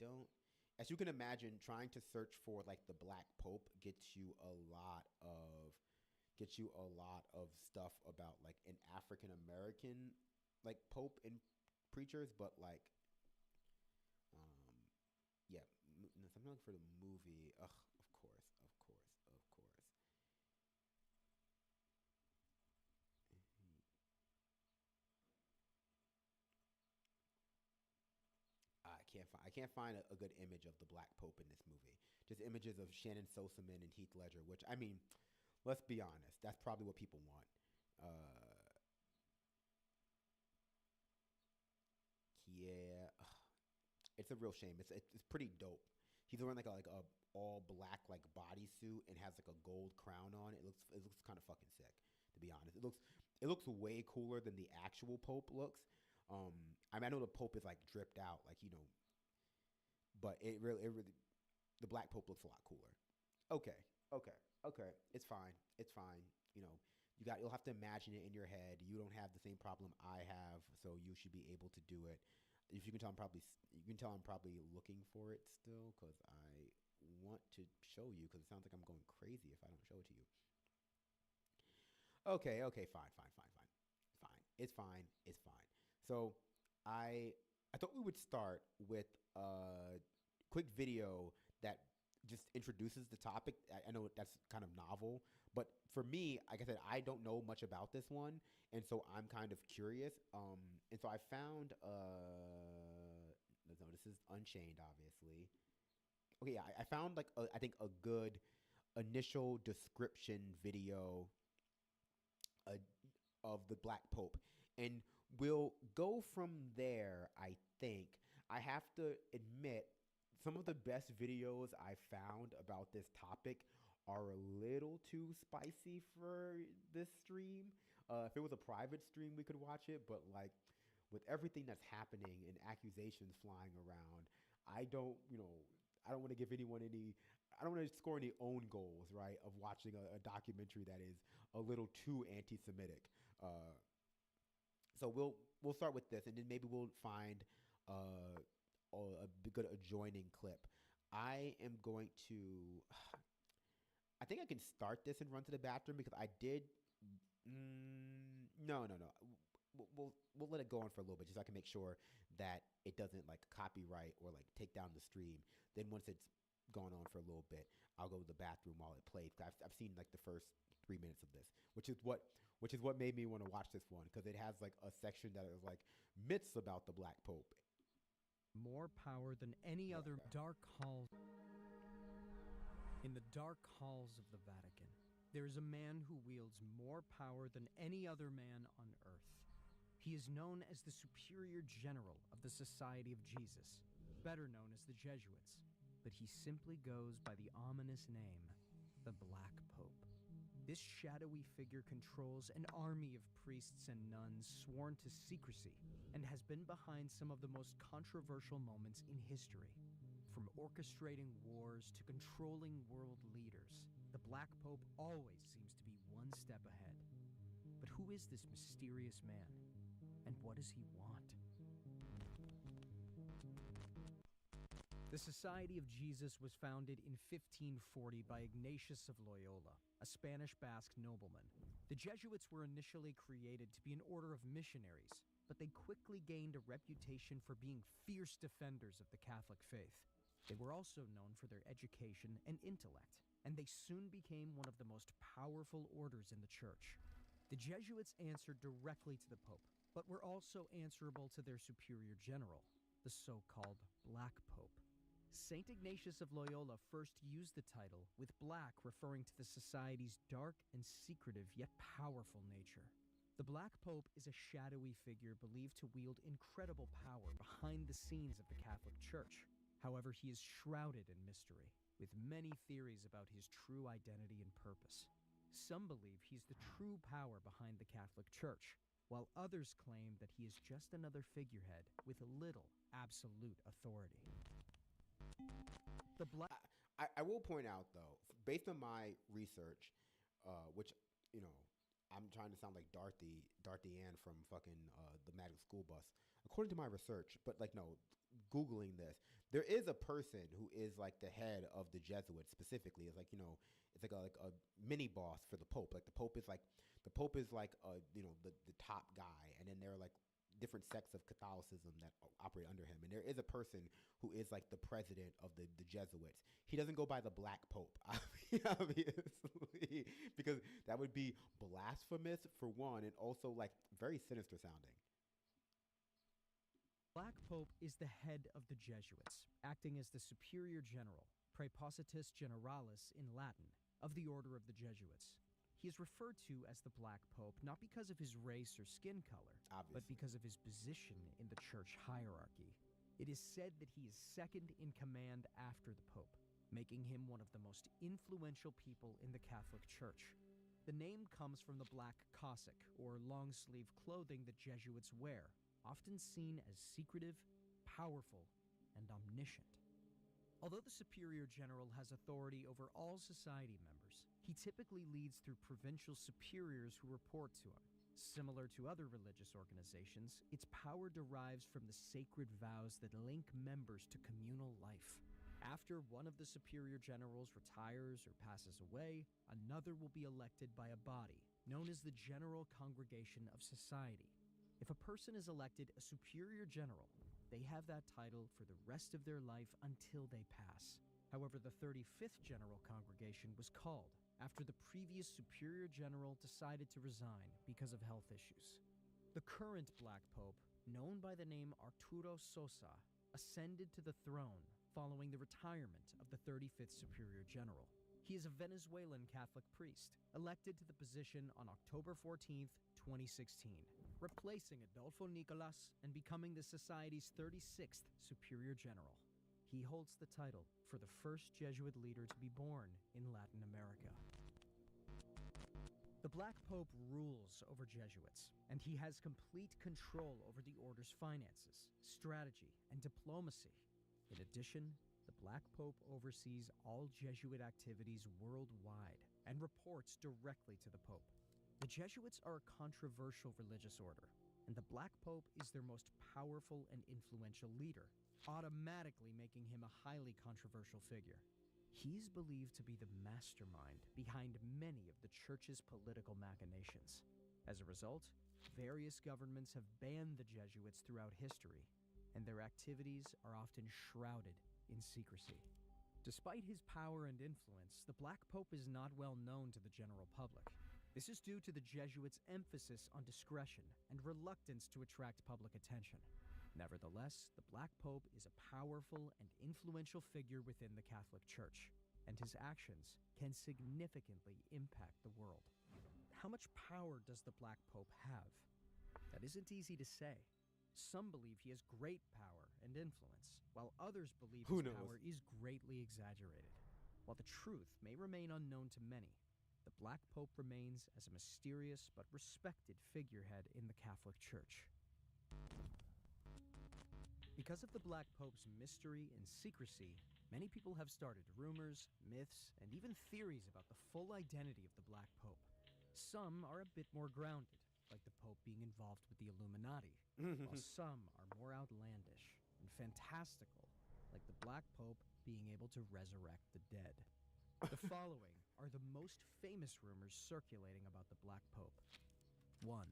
don't. As you can imagine, trying to search for like the Black Pope gets you a lot of stuff about like an African American like Pope and preachers, but like yeah, something like for the movie. Ugh, of course, of course, of course. I can't find a good image of the Black Pope in this movie. Just images of Shannon Sosaman and Heath Ledger, which I mean, let's be honest, that's probably what people want. Uh, yeah, it's a real shame. It's pretty dope. He's wearing like a all black like bodysuit and has like a gold crown on. It looks kind of fucking sick, to be honest. It looks way cooler than the actual Pope looks. I mean, I know the Pope is like dripped out, like but it really the Black Pope looks a lot cooler. Okay, okay, okay. It's fine. It's fine. You'll have to imagine it in your head. You don't have the same problem I have, so you should be able to do it. If you can tell, you can tell I'm probably looking for it still because I want to show you because it sounds like I'm going crazy if I don't show it to you. Okay, okay, fine, fine, fine, fine, fine. It's fine. It's fine. So I I thought we would start with a quick video that just introduces the topic. I know that's kind of novel, but for me, like I said, I don't know much about this one, and so I'm kind of curious. And so I found no, this is Unchained, obviously. Okay, yeah, I found like I think a good initial description video uh, of the Black Pope, and we'll go from there. I think I have to admit some of the best videos I found about this topic are a little too spicy for this stream. If it was a private stream, we could watch it, but like with everything that's happening and accusations flying around, I don't, I don't want to give anyone any, I don't want to score any own goals, right, of watching a documentary that is a little too anti-Semitic. So we'll start with this, and then maybe we'll find uh, a good adjoining clip. I am going to. I think I can start this and run to the bathroom because I did. No, no, no. We'll let it go on for a little bit just so I can make sure that it doesn't like copyright or like take down the stream. Then once it's gone on for a little bit, I'll go to the bathroom while it plays. I've seen like the first 3 minutes of this, which is what made me want to watch this one because it has like a section that is like myths about the Black Pope. More power than any other dark halls. In the dark halls of the Vatican, there is a man who wields more power than any other man on earth. He is known as the Superior General of the Society of Jesus, better known as the Jesuits, but he simply goes by the ominous name, the Black Pope. This shadowy figure controls an army of priests and nuns sworn to secrecy and has been behind some of the most controversial moments in history. From orchestrating wars to controlling world leaders, the Black Pope always seems to be one step ahead. But who is this mysterious man? And what does he want? The Society of Jesus was founded in 1540 by Ignatius of Loyola, a Spanish Basque nobleman. The Jesuits were initially created to be an order of missionaries, but they quickly gained a reputation for being fierce defenders of the Catholic faith. They were also known for their education and intellect, and they soon became one of the most powerful orders in the Church. The Jesuits answered directly to the Pope, but were also answerable to their superior general, the so-called Black Pope. Saint Ignatius of Loyola first used the title, with black referring to the society's dark and secretive yet powerful nature. The Black Pope is a shadowy figure believed to wield incredible power behind the scenes of the Catholic Church. However, he is shrouded in mystery, with many theories about his true identity and purpose. Some believe he's the true power behind the Catholic Church, while others claim that he is just another figurehead with little absolute authority. I will point out though, based on my research, which I'm trying to sound like Dorothy Ann from fucking the Magic School Bus. According to my research, but like no, googling this, there is a person who is like the head of the Jesuits specifically. It's like, it's like a mini boss for the Pope. Like the Pope is like the top guy, and then there are like different sects of Catholicism that operate under him. And there is a person who is like the president of the Jesuits. He doesn't go by the Black Pope, obviously, because that would be blasphemous for one, and also like very sinister sounding. Black Pope is the head of the Jesuits, acting as the superior general, Praepositus Generalis in Latin, of the Order of the Jesuits. He is referred to as the Black Pope not because of his race or skin color, Obviously. but because of his position in the church hierarchy. It is said that he is second in command after the Pope, making him one of the most influential people in the Catholic Church. The name comes from the black cassock, or long-sleeve clothing that Jesuits wear, often seen as secretive, powerful, and omniscient. Although the superior general has authority over all society members, he typically leads through provincial superiors who report to him. Similar to other religious organizations, its power derives from the sacred vows that link members to communal life. After one of the superior generals retires or passes away, another will be elected by a body, known as the General Congregation of Society. If a person is elected a superior general, they have that title for the rest of their life until they pass. However, the 35th General Congregation was called after the previous superior general decided to resign because of health issues. The current Black Pope, known by the name Arturo Sosa, ascended to the throne following the retirement of the 35th Superior General. He is a Venezuelan Catholic priest, elected to the position on October 14th, 2016, replacing Adolfo Nicolas and becoming the Society's 36th Superior General. He holds the title for the first Jesuit leader to be born in Latin America. The Black Pope rules over Jesuits, and he has complete control over the order's finances, strategy, and diplomacy. In addition, the Black Pope oversees all Jesuit activities worldwide and reports directly to the Pope. The Jesuits are a controversial religious order, and the Black Pope is their most powerful and influential leader, automatically making him a highly controversial figure. He's believed to be the mastermind behind many of the church's political machinations. As a result, various governments have banned the Jesuits throughout history, and their activities are often shrouded in secrecy. Despite his power and influence, the Black Pope is not well known to the general public. This is due to the Jesuits' emphasis on discretion and reluctance to attract public attention. Nevertheless, the Black Pope is a powerful and influential figure within the Catholic Church, and his actions can significantly impact the world. How much power does the Black Pope have? That isn't easy to say. Some believe he has great power and influence, while others believe his power is greatly exaggerated. While the truth may remain unknown to many, the Black Pope remains as a mysterious but respected figurehead in the Catholic Church. Because of the Black Pope's mystery and secrecy, many people have started rumors, myths, and even theories about the full identity of the Black Pope. Some are a bit more grounded, like the Pope being involved with the Illuminati, while some are more outlandish and fantastical, like the Black Pope being able to resurrect the dead. The following are the most famous rumors circulating about the Black Pope. 1.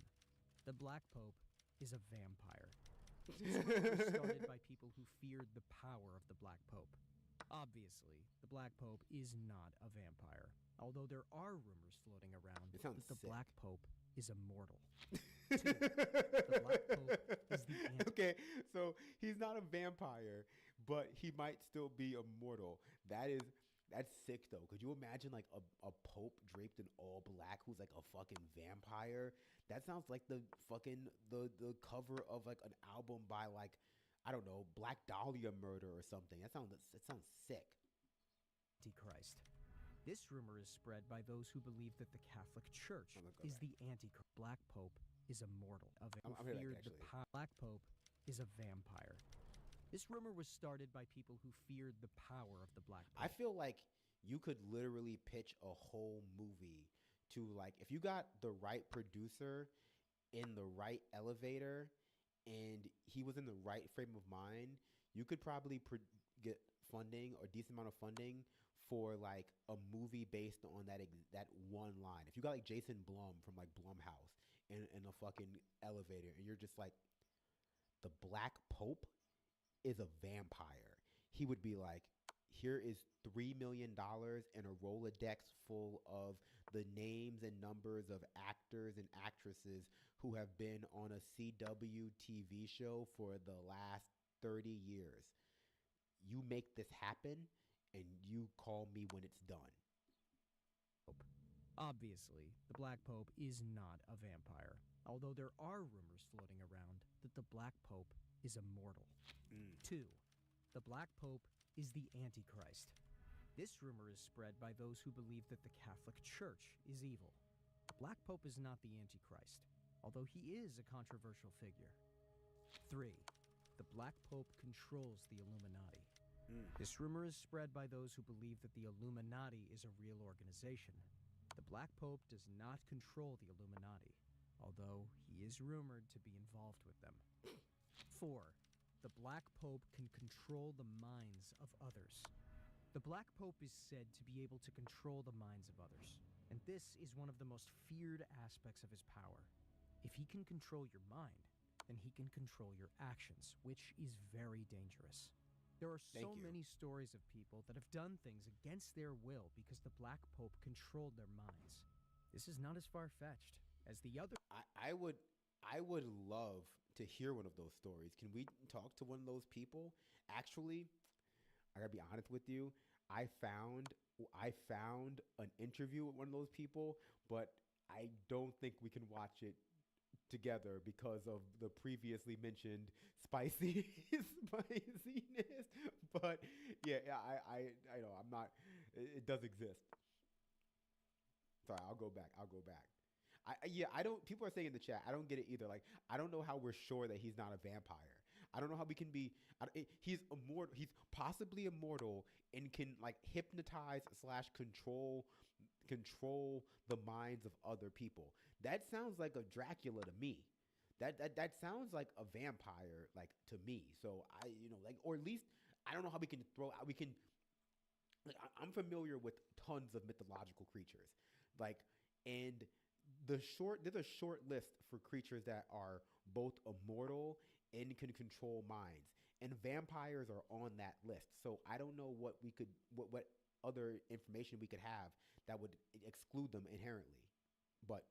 The Black Pope is a vampire. This rumor was started by people who feared the power of the Black Pope. Obviously, the Black Pope is not a vampire, although there are rumors floating around that the Black Pope is immortal. 2. The Black Pope is the Okay, so he's not a vampire, but he might still be immortal. That's sick though. Could you imagine like a pope draped in all black who's like a fucking vampire? That sounds like the fucking the cover of like an album by like, I don't know, Black Dahlia Murder or something. That sounds sick. Antichrist. This rumor is spread by those who believe that the Catholic Church is the Antichrist. Black Pope is immortal. Black Pope is a vampire. This rumor was started by people who feared the power of the Black Pope. I feel like you could literally pitch a whole movie to, like, if you got the right producer in the right elevator and he was in the right frame of mind, you could probably get funding or decent amount of funding for like a movie based on that one line. If you got like Jason Blum from like Blumhouse in a fucking elevator, and you're just like, the Black Pope is a vampire, he would be like, here is $3 million and a Rolodex full of the names and numbers of actors and actresses who have been on a CW TV show for the last 30 years. You make this happen, and you call me when it's done. Obviously, the Black Pope is not a vampire, although there are rumors floating around that the Black Pope is immortal. 2. The Black Pope is the Antichrist. This rumor is spread by those who believe that the Catholic Church is evil. The Black Pope is not the Antichrist, although he is a controversial figure. 3. The Black Pope controls the Illuminati. This rumor is spread by those who believe that the Illuminati is a real organization. The Black Pope does not control the Illuminati, although he is rumored to be involved with them. 4. The Black Pope can control the minds of others. The Black Pope is said to be able to control the minds of others, and this is one of the most feared aspects of his power. If he can control your mind, then he can control your actions, which is very dangerous. There are so many stories of people that have done things against their will because the Black Pope controlled their minds. This is not as far-fetched as the other. I would love to hear one of those stories. Can we talk to one of those people? Actually, I gotta be honest with you. I found an interview with one of those people, but I don't think we can watch it together because of the previously mentioned spiciness. But yeah, I know I'm not. It does exist. Sorry, I'll go back. I don't. People are saying in the chat, I don't get it either. Like, I don't know how we're sure that he's not a vampire. I don't know how we can be. He's immortal. He's possibly immortal and can like hypnotize / control the minds of other people. That sounds like a Dracula to me. That sounds like a vampire, like, to me. So or at least I don't know how we can throw out. We can. Like, I'm familiar with tons of mythological creatures, like, and there's a short list for creatures that are both immortal and can control minds, and vampires are on that list. So I don't know what other information we could have that would exclude them inherently, but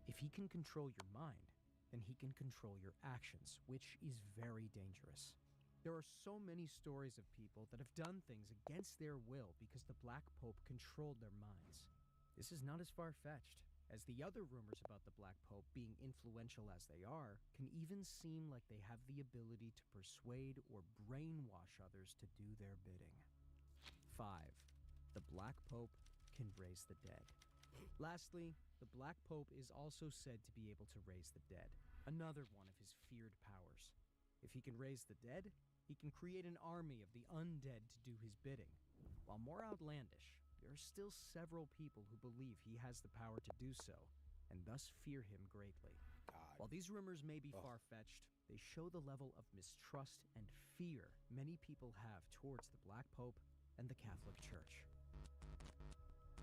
If he can control your mind, then he can control your actions, which is very dangerous. There are so many stories of people that have done things against their will because the Black Pope controlled their minds. This is not as far-fetched as the other rumors about the Black Pope, being influential as they are, can even seem like they have the ability to persuade or brainwash others to do their bidding. 5. The Black Pope can raise the dead. Lastly, the Black Pope is also said to be able to raise the dead, another one of his feared powers. If he can raise the dead, he can create an army of the undead to do his bidding. While more outlandish, there are still several people who believe he has the power to do so, and thus fear him greatly. God. While these rumors may be far-fetched, they show the level of mistrust and fear many people have towards the Black Pope and the Catholic Church.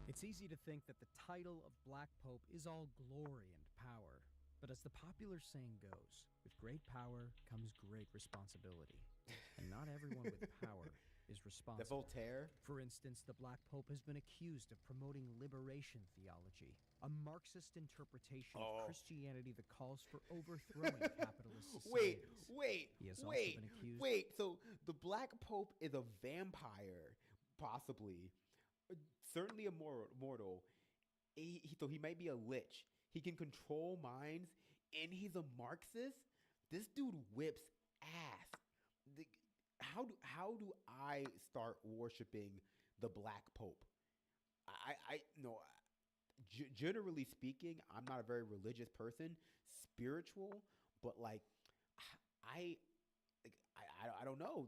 It's easy to think that the title of Black Pope is all glory and power, but as the popular saying goes, with great power comes great responsibility, and not everyone with power is responsible. The Voltaire? For instance, the Black Pope has been accused of promoting liberation theology, a Marxist interpretation of Christianity that calls for overthrowing capitalist societies. So the Black Pope is a vampire, possibly. Certainly immortal. So he might be a lich. He can control minds, and he's a Marxist. This dude whips ass. How do I start worshiping the Black Pope? Generally speaking, I'm not a very religious person, spiritual, but like I don't know.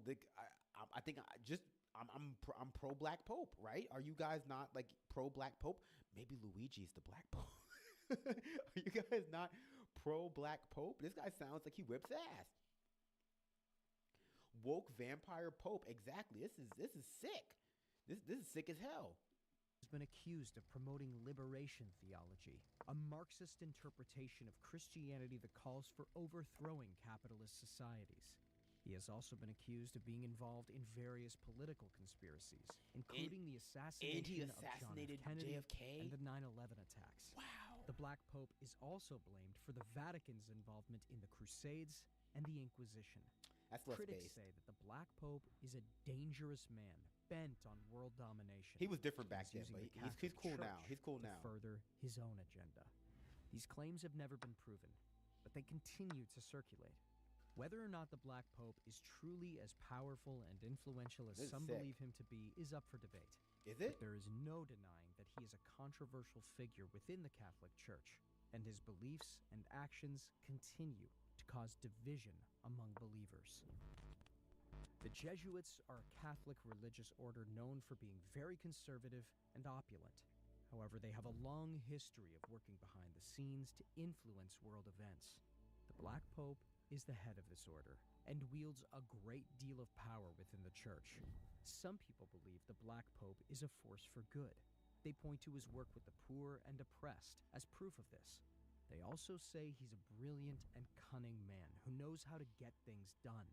I think I'm pro Black Pope, right? Are you guys not like pro Black Pope? Maybe Luigi's the Black Pope. Are you guys not pro Black Pope? This guy sounds like he whips ass. woke vampire pope. Exactly. This is sick. This is sick as hell. Has been accused of promoting liberation theology, a Marxist interpretation of Christianity that calls for overthrowing capitalist societies. He has also been accused of being involved in various political conspiracies, including the assassination of John F. Kennedy JFK and the 9/11 attacks. Wow. The Black Pope is also blamed for the Vatican's involvement in the Crusades and the Inquisition. That's less Critics based. say that the Black Pope is a dangerous man bent on world domination. He was different back He's then, using but the he's cool Catholic now. Church He's cool to now. further his own agenda. These claims have never been proven, but they continue to circulate. Whether or not the Black Pope is truly as powerful and influential as This is some sick. believe him to be is up for debate. Is it? But there is no denying that he is a controversial figure within the Catholic Church, and his beliefs and actions continue to cause division among believers. The Jesuits are a Catholic religious order known for being very conservative and opulent. However, they have a long history of working behind the scenes to influence world events. The Black Pope is the head of this order and wields a great deal of power within the church. Some people believe the Black Pope is a force for good. They point to his work with the poor and oppressed as proof of this. They also say he's a brilliant and cunning man who knows how to get things done.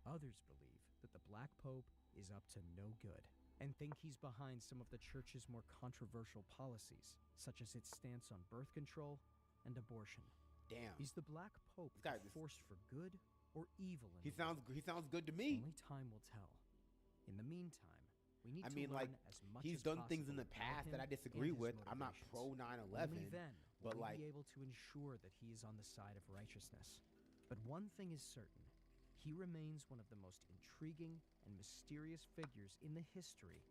Others believe that the Black Pope is up to no good and think he's behind some of the church's more controversial policies, such as its stance on birth control and abortion. Damn. Is the Black Pope This guy- a force for good or evil in He the world? sounds good to me. Only time will tell. In the meantime, we need I to mean, learn like, as much he's as done things in possible the about past him that I and disagree his with. I'm not motivations. pro Only 9/11, then but will like, we be able to ensure that he is on the side of righteousness. But one thing is certain. He remains one of the most intriguing and mysterious figures in the history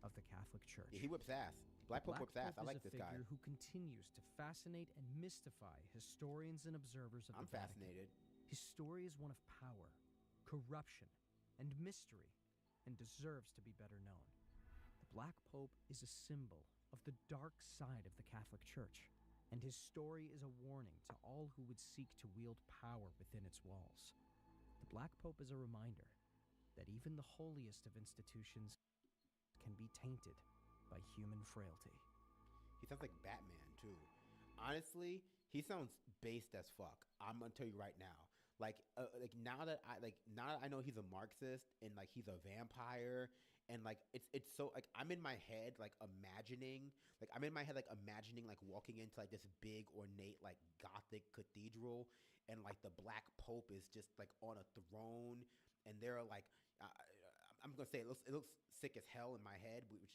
of the Catholic Church. yeah, he whips ass. Black Pope whips ass. I like this is a guy. figure who continues to fascinate and mystify historians and observers of I'm the Vatican. fascinated. His story is one of power, corruption, and mystery, and deserves to be better known. The Black Pope is a symbol of the dark side of the Catholic Church, and his story is a warning to all who would seek to wield power within its walls. The Black Pope is a reminder that even the holiest of institutions can be tainted by human frailty. He sounds like Batman too. Honestly, he sounds based as fuck. I'm gonna tell you right now. Like now that I know he's a Marxist and like he's a vampire and like it's so like I'm in my head like imagining like walking into like this big ornate like Gothic cathedral and like the Black Pope is just like on a throne and they're like I'm gonna say it looks sick as hell in my head, which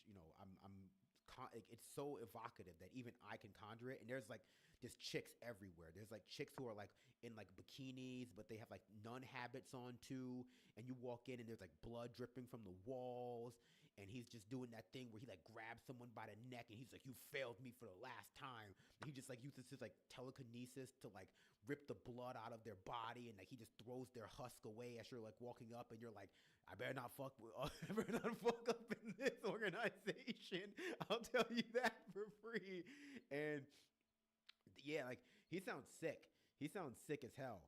it's so evocative that even I can conjure it. And there's chicks everywhere. There's like chicks who are like in like bikinis, but they have like nun habits on too. And you walk in and there's like blood dripping from the walls. And he's just doing that thing where he like grabs someone by the neck and he's like, "You failed me for the last time." And he just like uses his like telekinesis to like rip the blood out of their body, and like he just throws their husk away as you're like walking up, and you're like, I better not fuck up in this organization. I'll tell you that for free. And yeah, like he sounds sick. He sounds sick as hell.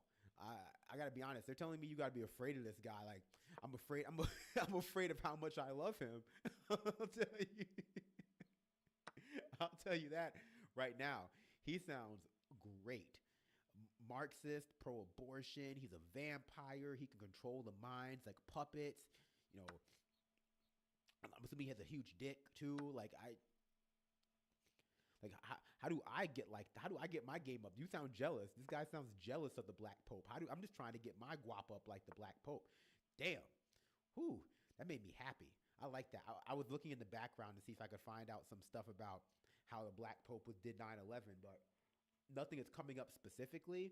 I gotta be honest. They're telling me you gotta be afraid of this guy. Like I'm afraid. I'm afraid of how much I love him. I'll tell you. I'll tell you that right now. He sounds great. Marxist, pro-abortion. He's a vampire. He can control the minds like puppets. You know, I'm assuming he has a huge dick too. How do I get my game up? You sound jealous. This guy sounds jealous of the Black Pope. I'm just trying to get my guap up like the Black Pope. Damn. Whew, that made me happy. I like that. I was looking in the background to see if I could find out some stuff about how the Black Pope did 9/11, but nothing is coming up specifically.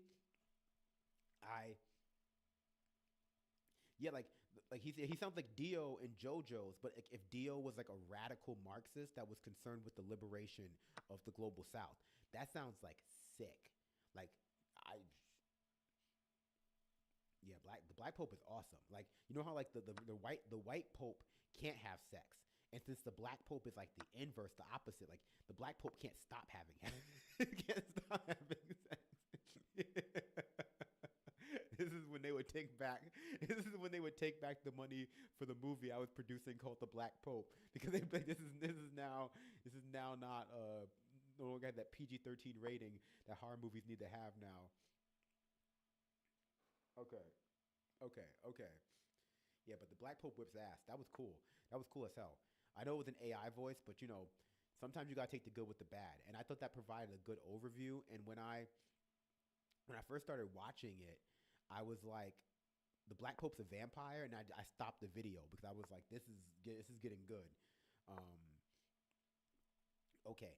He sounds like Dio in JoJo's, but if Dio was like a radical Marxist that was concerned with the liberation of the global South, that sounds like sick. The Black Pope is awesome. Like, you know how like the white Pope can't have sex, and since the Black Pope is like the inverse, the opposite, like the Black Pope can't stop having can't stop having sex. This is when they would take back. This is when they would take back the money for the movie I was producing called The Black Pope, because they like this is now not no longer had that PG-13 rating that horror movies need to have now. Okay, okay. Yeah, but the Black Pope whips ass. That was cool. That was cool as hell. I know it was an AI voice, but sometimes you gotta take the good with the bad. And I thought that provided a good overview. And when I first started watching it, I was like, the Black Pope's a vampire, and I stopped the video because I was like, this is getting good. Um, okay.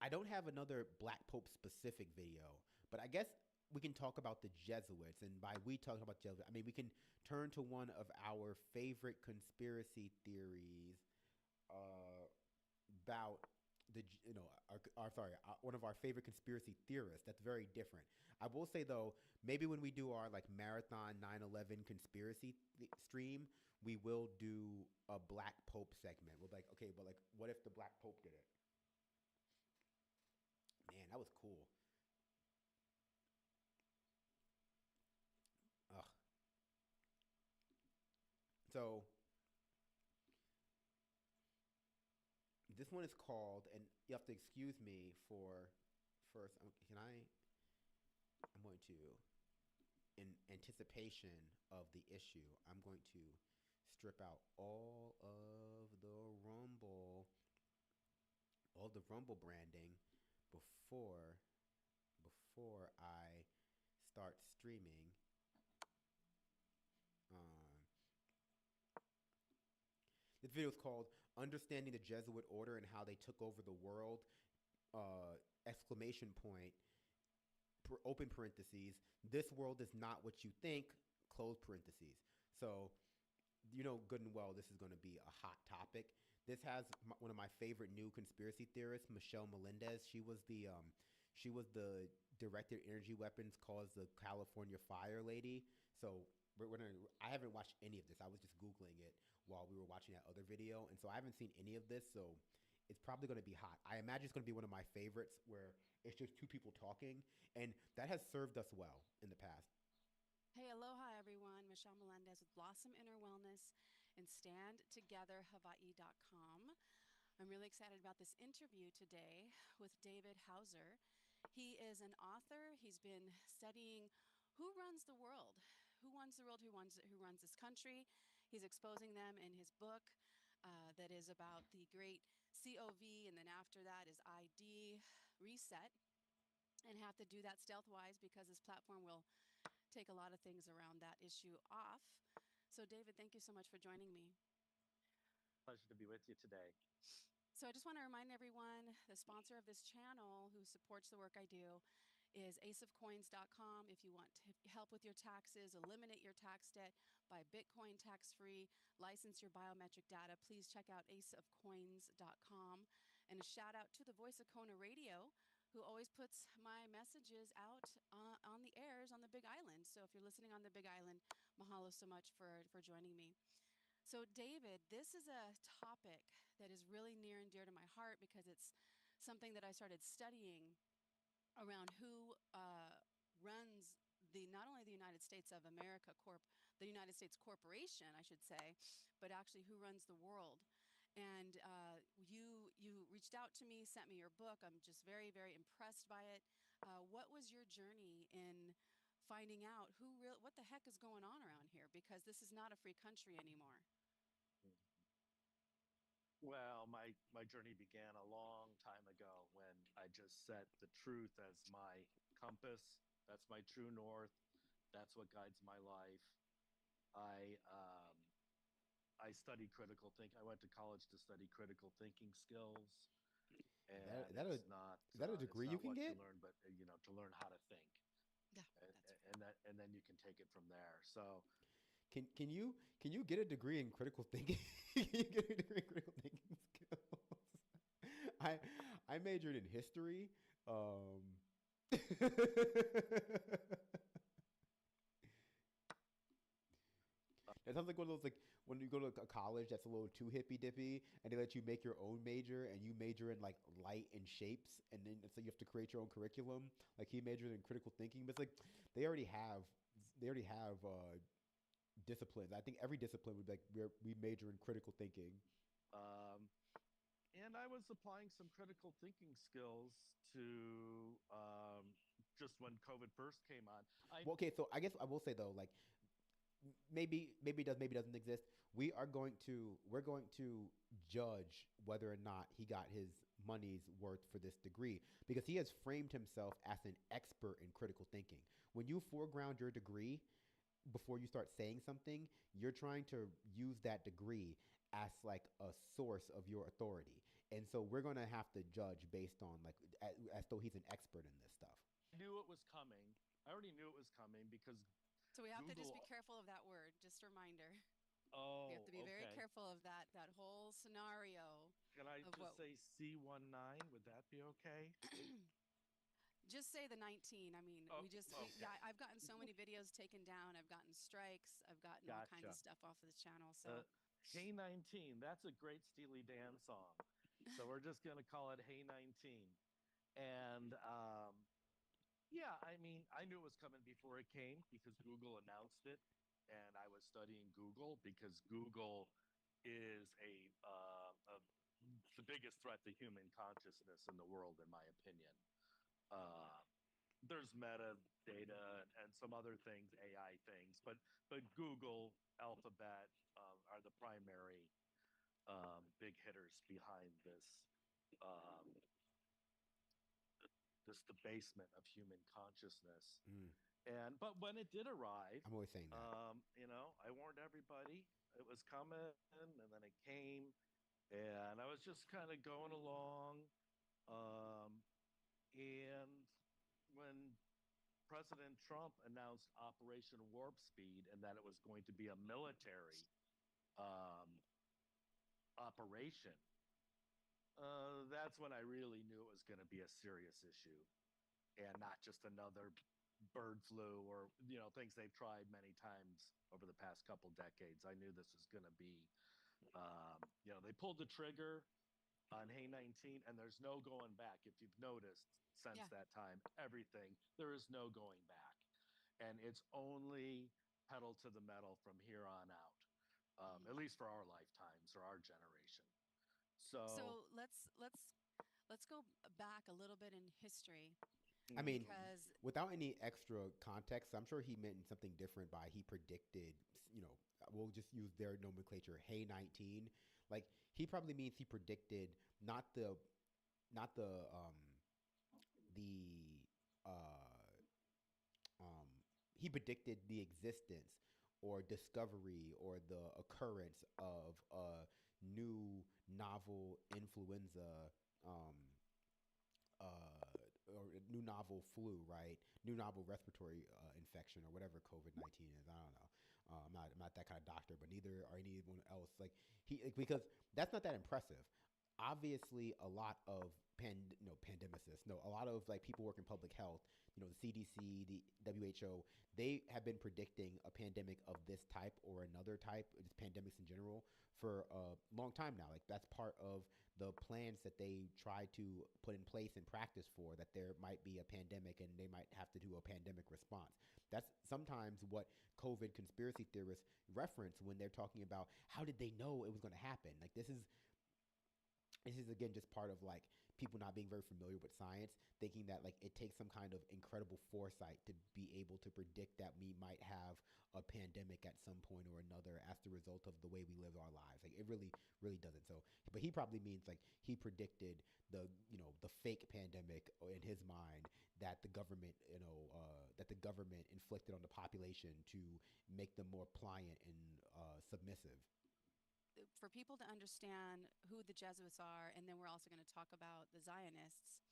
I don't have another Black Pope specific video, but I guess we can talk about the Jesuits. And by we talking about Jesuits, I mean we can turn to one of our favorite conspiracy theories about one of our favorite conspiracy theorists. That's very different. I will say though, maybe when we do our like marathon 9/11 conspiracy stream, we will do a Black Pope segment. We'll be like, okay, but like, what if the Black Pope did it? Man, that was cool. Ugh. So this one is called, and you have to excuse me for first. Can I? I'm going to, in anticipation of the issue, I'm going to strip out all the Rumble branding before I start streaming. Um, this video is called "Understanding the Jesuit Order and How They Took Over the World!" Exclamation point. Open parentheses. This world is not what you think. Close parentheses. So you know good and well this is going to be a hot topic. This has one of my favorite new conspiracy theorists, Michelle Melendez. She was the directed energy weapons caused the California fire lady. So I haven't watched any of this. I was just Googling it while we were watching that other video, and so I haven't seen any of this. So it's probably going to be hot. I imagine it's going to be one of my favorites where it's just two people talking, and that has served us well in the past. Hey, aloha everyone. Michelle Melendez with Blossom Inner Wellness and StandTogetherHawaii.com. I'm really excited about this interview today with David Hauser. He is an author. He's been studying who runs the world, who runs this country. He's exposing them in his book that is about the great COV, and then after that is ID reset, and have to do that stealth-wise because this platform will take a lot of things around that issue off. So, David, thank you so much for joining me. Pleasure to be with you today. So I just want to remind everyone, the sponsor of this channel who supports the work I do is aceofcoins.com. If you want to help with your taxes, eliminate your tax debt, buy Bitcoin tax-free, license your biometric data, please check out aceofcoins.com. And a shout out to the Voice of Kona Radio, who always puts my messages out on the airs on the Big Island. So if you're listening on the Big Island, mahalo so much for joining me. So David, this is a topic that is really near and dear to my heart because it's something that I started studying around who runs not only the United States of America the United States Corporation, I should say, but actually who runs the world. And you reached out to me, sent me your book. I'm just very, very impressed by it. What was your journey in finding out what the heck is going on around here? Because this is not a free country anymore. Well, my journey began a long time ago when I just set the truth as my compass. That's my true north. That's what guides my life. I studied critical thinking. I went to college to study critical thinking skills, and Is that a degree it's you not can what get? you learn, but to learn how to think, Yeah, and then you can take it from there. So Can you get a degree in critical thinking? Can you get a degree in critical thinking skills? I majored in history. It sounds like one of those like when you go to a college that's a little too hippy dippy, and they let you make your own major, and you major in like light and shapes, and then so you have to create your own curriculum. Like he majored in critical thinking, but it's like they already have they already have disciplines. I think every discipline would be like we major in critical thinking. Um, and I was applying some critical thinking skills to just when COVID first came on. I Well, okay, so I guess I will say though, like maybe it does, maybe it doesn't exist. We're going to judge whether or not he got his money's worth for this degree because he has framed himself as an expert in critical thinking. When you foreground your degree before you start saying something, you're trying to use that degree as like a source of your authority. And so we're going to have to judge based on like as though he's an expert in this stuff. knew it was coming. I already knew it was coming because So we have to just be Google. careful of that word. Just a reminder. We have Oh, to be very okay. careful of that whole scenario Can I of just what. say C19? Would that be okay? Just say the 19. I mean, Oh, yeah, okay. I've gotten so many videos taken down. I've gotten strikes. I've gotten all kinds of Gotcha. stuff off of the channel. Uh, So, hey 19, that's a great Steely Dan song. So we're just going to call it Hey 19. And yeah, I mean, I knew it was coming before it came because Google announced it. And I was studying Google because Google is the biggest threat to human consciousness in the world, in my opinion. Uh, there's metadata and some other things, AI things, but Google, Alphabet are the primary big hitters behind um, this debasement of human consciousness. Mm, And but when it did arrive, I'm always saying that. I warned everybody it was coming, and then it came, and I was just kind of going along. Um, and when President Trump announced Operation Warp Speed and that it was going to be a military um, operation, that's when I really knew it was going to be a serious issue and not just another bird flu or things they've tried many times over the past couple decades. I knew this was going to be, they pulled the trigger on Hey 19, and there's no going back. If you've noticed since yeah. that time, everything, there is no going back. And it's only pedal to the metal from here on out, Mhm. at least for our lifetimes or our generation. So, So let's go back a little bit in history I mm, mean, because without any extra context, I'm sure he meant something different by he predicted, you know, we'll just use their nomenclature, hey 19. Like he probably means he predicted not the not the um he predicted the existence or discovery or the occurrence of a new novel influenza um or a new novel flu, right? New novel respiratory infection or whatever COVID 19 is. I don't know. I'm not that kind of doctor, but neither are anyone else. Because that's not that impressive. Obviously, a lot of pandemicists, no, a lot of like people work in public health, the CDC, the WHO, they have been predicting a pandemic of this type or another type, just pandemics in general, for a long time now. Like that's part of the plans that they try to put in place and practice for that there might be a pandemic and they might have to do a pandemic response. That's sometimes what COVID conspiracy theorists reference when they're talking about how did they know it was going to happen. Like this is again just part of like people not being very familiar with science, thinking that like it takes some kind of incredible foresight to be able to predict that we might have a pandemic at some point or another as the result of the way we live our lives. Like it really doesn't. So but he probably means like he predicted the fake pandemic in his mind that the government inflicted on the population to make them more pliant and submissive. for people to understand who the Jesuits are, and then we're also going to talk about the Zionists.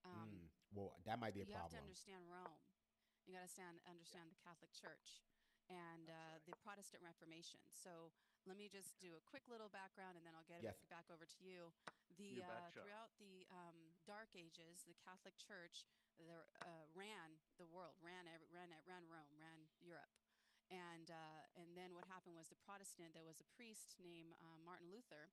Um, Well, that might be a you have to problem. understand Rome. You got to understand the Catholic Church and that's right. the Protestant Reformation. So let me just do a quick little background, and then I'll get it Yes. back over to you. You The betcha. throughout the Dark Ages, the Catholic Church ran the world, ran Rome, ran Europe, And then what happened was the Protestant, there was a priest named Martin Luther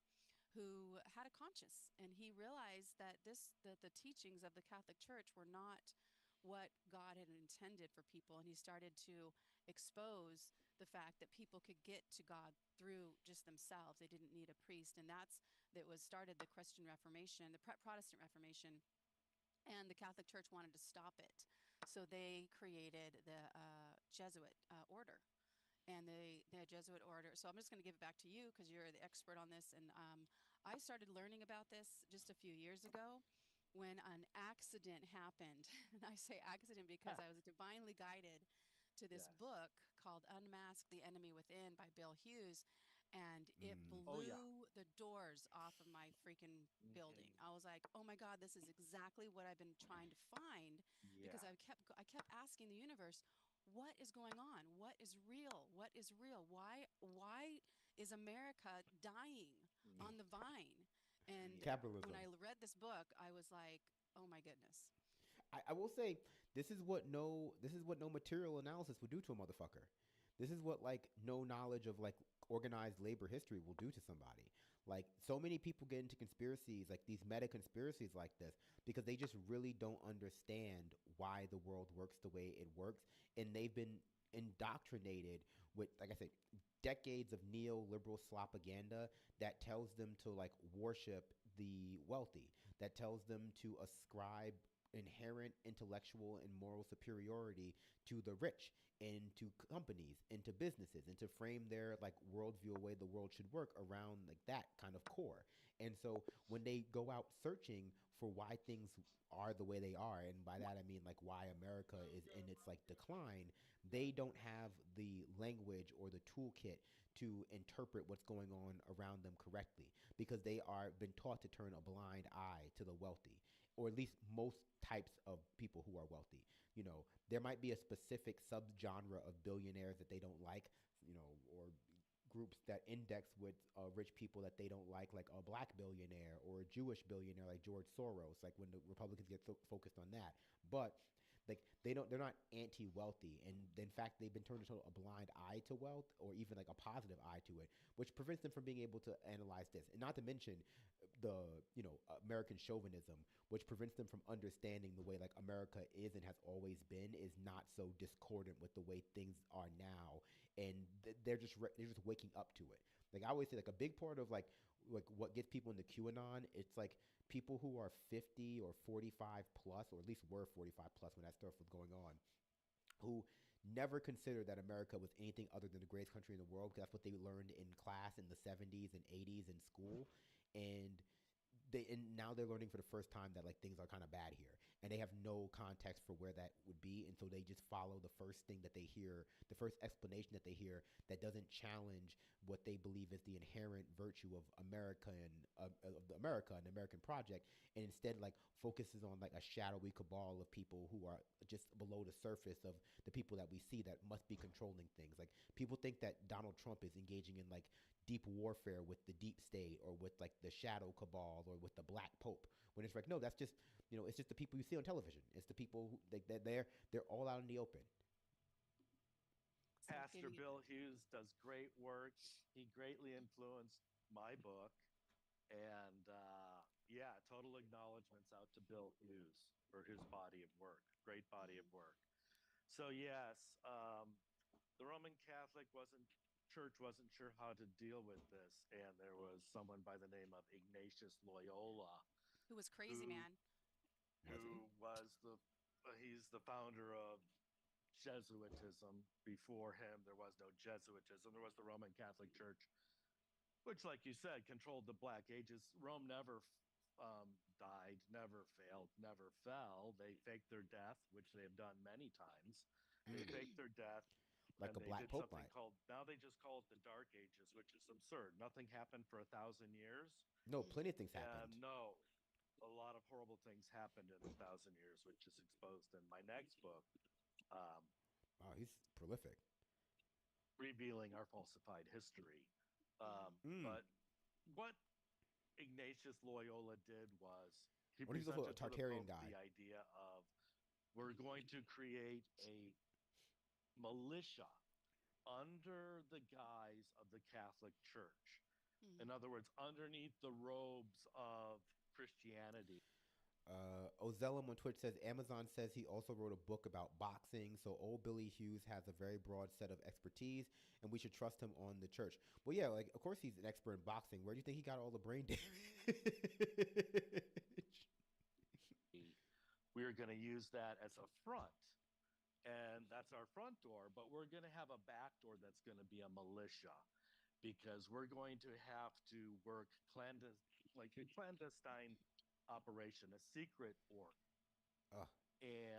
who had a conscience, and he realized that the teachings of the Catholic Church were not what God had intended for people, and he started to expose the fact that people could get to God through just themselves. They didn't need a priest, and that was started the Christian Reformation, the Protestant Reformation, and the Catholic Church wanted to stop it. So they created the Jesuit order, and the Jesuit order. So I'm just going to give it back to you because you're the expert on this. And I started learning about this just a few years ago when an accident happened. And I say accident because I was divinely guided to this Yes. book called Unmask the Enemy Within by Bill Hughes. And it Mm. Oh yeah. blew the doors off of my freaking building. Mhm. I was like, "Oh my God, this is exactly what I've been trying to find," because Yeah. I kept asking the universe, what is going on? What is real? What is real? Why is America dying Mm. on the vine? And Yeah. when Capitalism. I read this book, I was like, oh my goodness. I will say this is what no material analysis would do to a motherfucker. This is what like no knowledge of like organized labor history will do to somebody. Like so many people get into conspiracies, like these meta conspiracies like this, because they just really don't understand why the world works the way it works, and they've been indoctrinated with, like I said, decades of neoliberal propaganda that tells them to like worship the wealthy, that tells them to ascribe inherent intellectual and moral superiority to the rich, into companies, into businesses, and to frame their like worldview way the world should work around like that kind of core. And so when they go out searching for why things are the way they are, and by that I mean like why America is in its like decline, they don't have the language or the toolkit to interpret what's going on around them correctly, because they are been taught to turn a blind eye to the wealthy, or at least most types of people who are wealthy. You know, there might be a specific subgenre of billionaires that they don't like, you know, or groups that index with rich people that they don't like a black billionaire or a Jewish billionaire like George Soros, like when the Republicans get focused on that. But like they're not anti-wealthy, and in fact they've been turned into a blind eye to wealth, or even like a positive eye to it, which prevents them from being able to analyze this. And not to mention the, you know, American chauvinism, which prevents them from understanding the way like America is and has always been is not so discordant with the way things are now, and they're just waking up to it. Like I always say, like a big part of like what gets people into QAnon, it's like people who are 50 or 45 plus, or at least were 45 plus when that stuff was going on, who never considered that America was anything other than the greatest country in the world, because that's what they learned in class in the 70s and 80s in school. And now they're learning for the first time that like things are kind of bad here, and they have no context for where that would be, and so they just follow the first thing that they hear, the first explanation that they hear that doesn't challenge what they believe is the inherent virtue of America and of the America and the American project, and instead like focuses on like a shadowy cabal of people who are just below the surface of the people that we see that must be controlling things. Like people think that Donald Trump is engaging in like deep warfare with the deep state, or with like the shadow cabal, or with the black pope, when it's like, no, that's just, you know, it's just the people you see on television. It's the people who they're all out in the open. So Pastor giving it, Bill Hughes does great work. He greatly influenced my book. And yeah, total acknowledgments out to Bill Hughes for his body of work. Great body of work. So yes, the Roman Catholic wasn't church wasn't sure how to deal with this, and there was someone by the name of Ignatius Loyola who was crazy, who man. Was he? was the he's the founder of Jesuitism. Before him, there was no Jesuitism. There was the Roman Catholic Church, which, like you said, controlled the Black Ages. Rome never died, never failed, never fell. They faked their death, which they have done many times. They Mm. faked their death, Like and a they black did pope something might. called, now they just call it the Dark Ages, which is absurd. Nothing happened for 1,000 years. No, plenty of things happened. And no, a lot of horrible things happened in 1,000 years, which is exposed in my next book, um, Wow, he's prolific. revealing our falsified history. Mm. But what Ignatius Loyola did was he Well, he's also a presented to the Tartarian Pope guy. the idea of, we're going to create a militia under the guise of the Catholic Church. Mm. In other words, underneath the robes of Christianity. Ozellum on Twitch says Amazon says he also wrote a book about boxing, so old Billy Hughes has a very broad set of expertise, and we should trust him on the church. Well, yeah, like of course he's an expert in boxing. Where do you think he got all the brain damage? We are going to use that as a front, and that's our front door, but we're going to have a back door that's going to be a militia because we're going to have to work like a clandestine operation, a secret org, uh,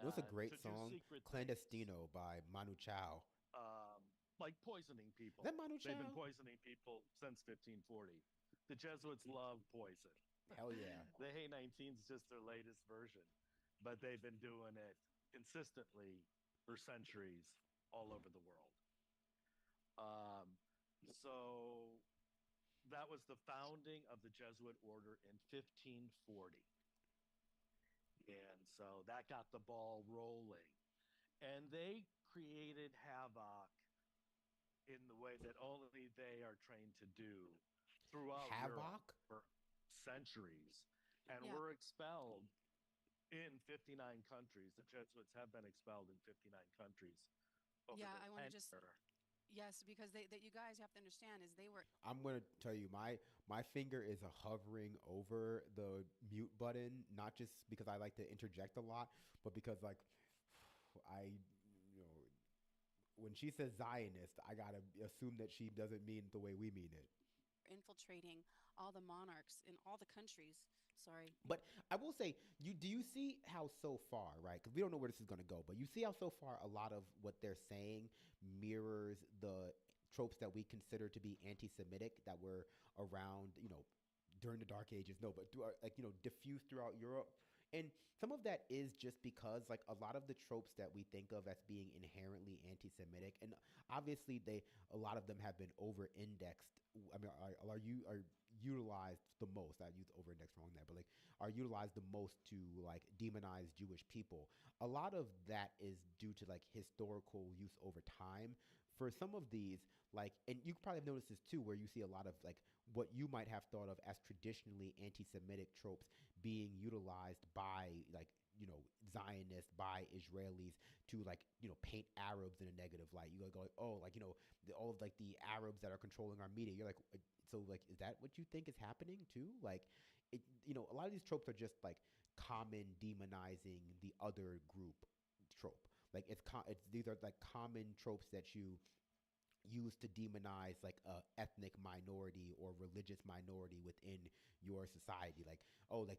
it was a and great to do song, secret things, "Clandestino" by Manu Chao. like poisoning Is people. that Manu They've been Chao? poisoning people since 1540. The Jesuits love poison. Hell yeah. The Hay 19 is just their latest version, but they've been doing it consistently for centuries all over the world. Um, so that was the founding of the Jesuit order in 1540. And so that got the ball rolling. And they created havoc in the way that only they are trained to do throughout Europe Havoc? for centuries. And Yeah. were expelled in 59 countries. The Jesuits have been expelled in 59 countries over Yeah, their I want to just tenure. yes, because that you guys have to understand is they were I'm gonna tell you, my finger is hovering over the mute button, not just because I like to interject a lot, but because like I, you know, when she says Zionist, I gotta assume that she doesn't mean the way we mean it. infiltrating all the monarchs in all the countries. Sorry. But I will say, do you see how so far, right? Because we don't know where this is going to go, but you see how so far a lot of what they're saying mirrors the tropes that we consider to be anti-Semitic that were around, during the Dark Ages. No, but like diffused throughout Europe. And some of that is just because like a lot of the tropes that we think of as being inherently anti-Semitic, and obviously a lot of them have been over-indexed. I mean, are utilized the most. I used over-index wrong there, but like are utilized the most to like demonize Jewish people. A lot of that is due to like historical use over time. For some of these, like, and you probably have noticed this too, where you see a lot of like what you might have thought of as traditionally anti-Semitic tropes being utilized by like Zionists, by Israelis to like paint Arabs in a negative light. You go like, oh, like all of like the Arabs that are controlling our media. You're like, so like is that what you think is happening too? Like it, a lot of these tropes are just like common demonizing the other group trope. Like it's these are like common tropes that you used to demonize like a ethnic minority or religious minority within your society. Like, oh, like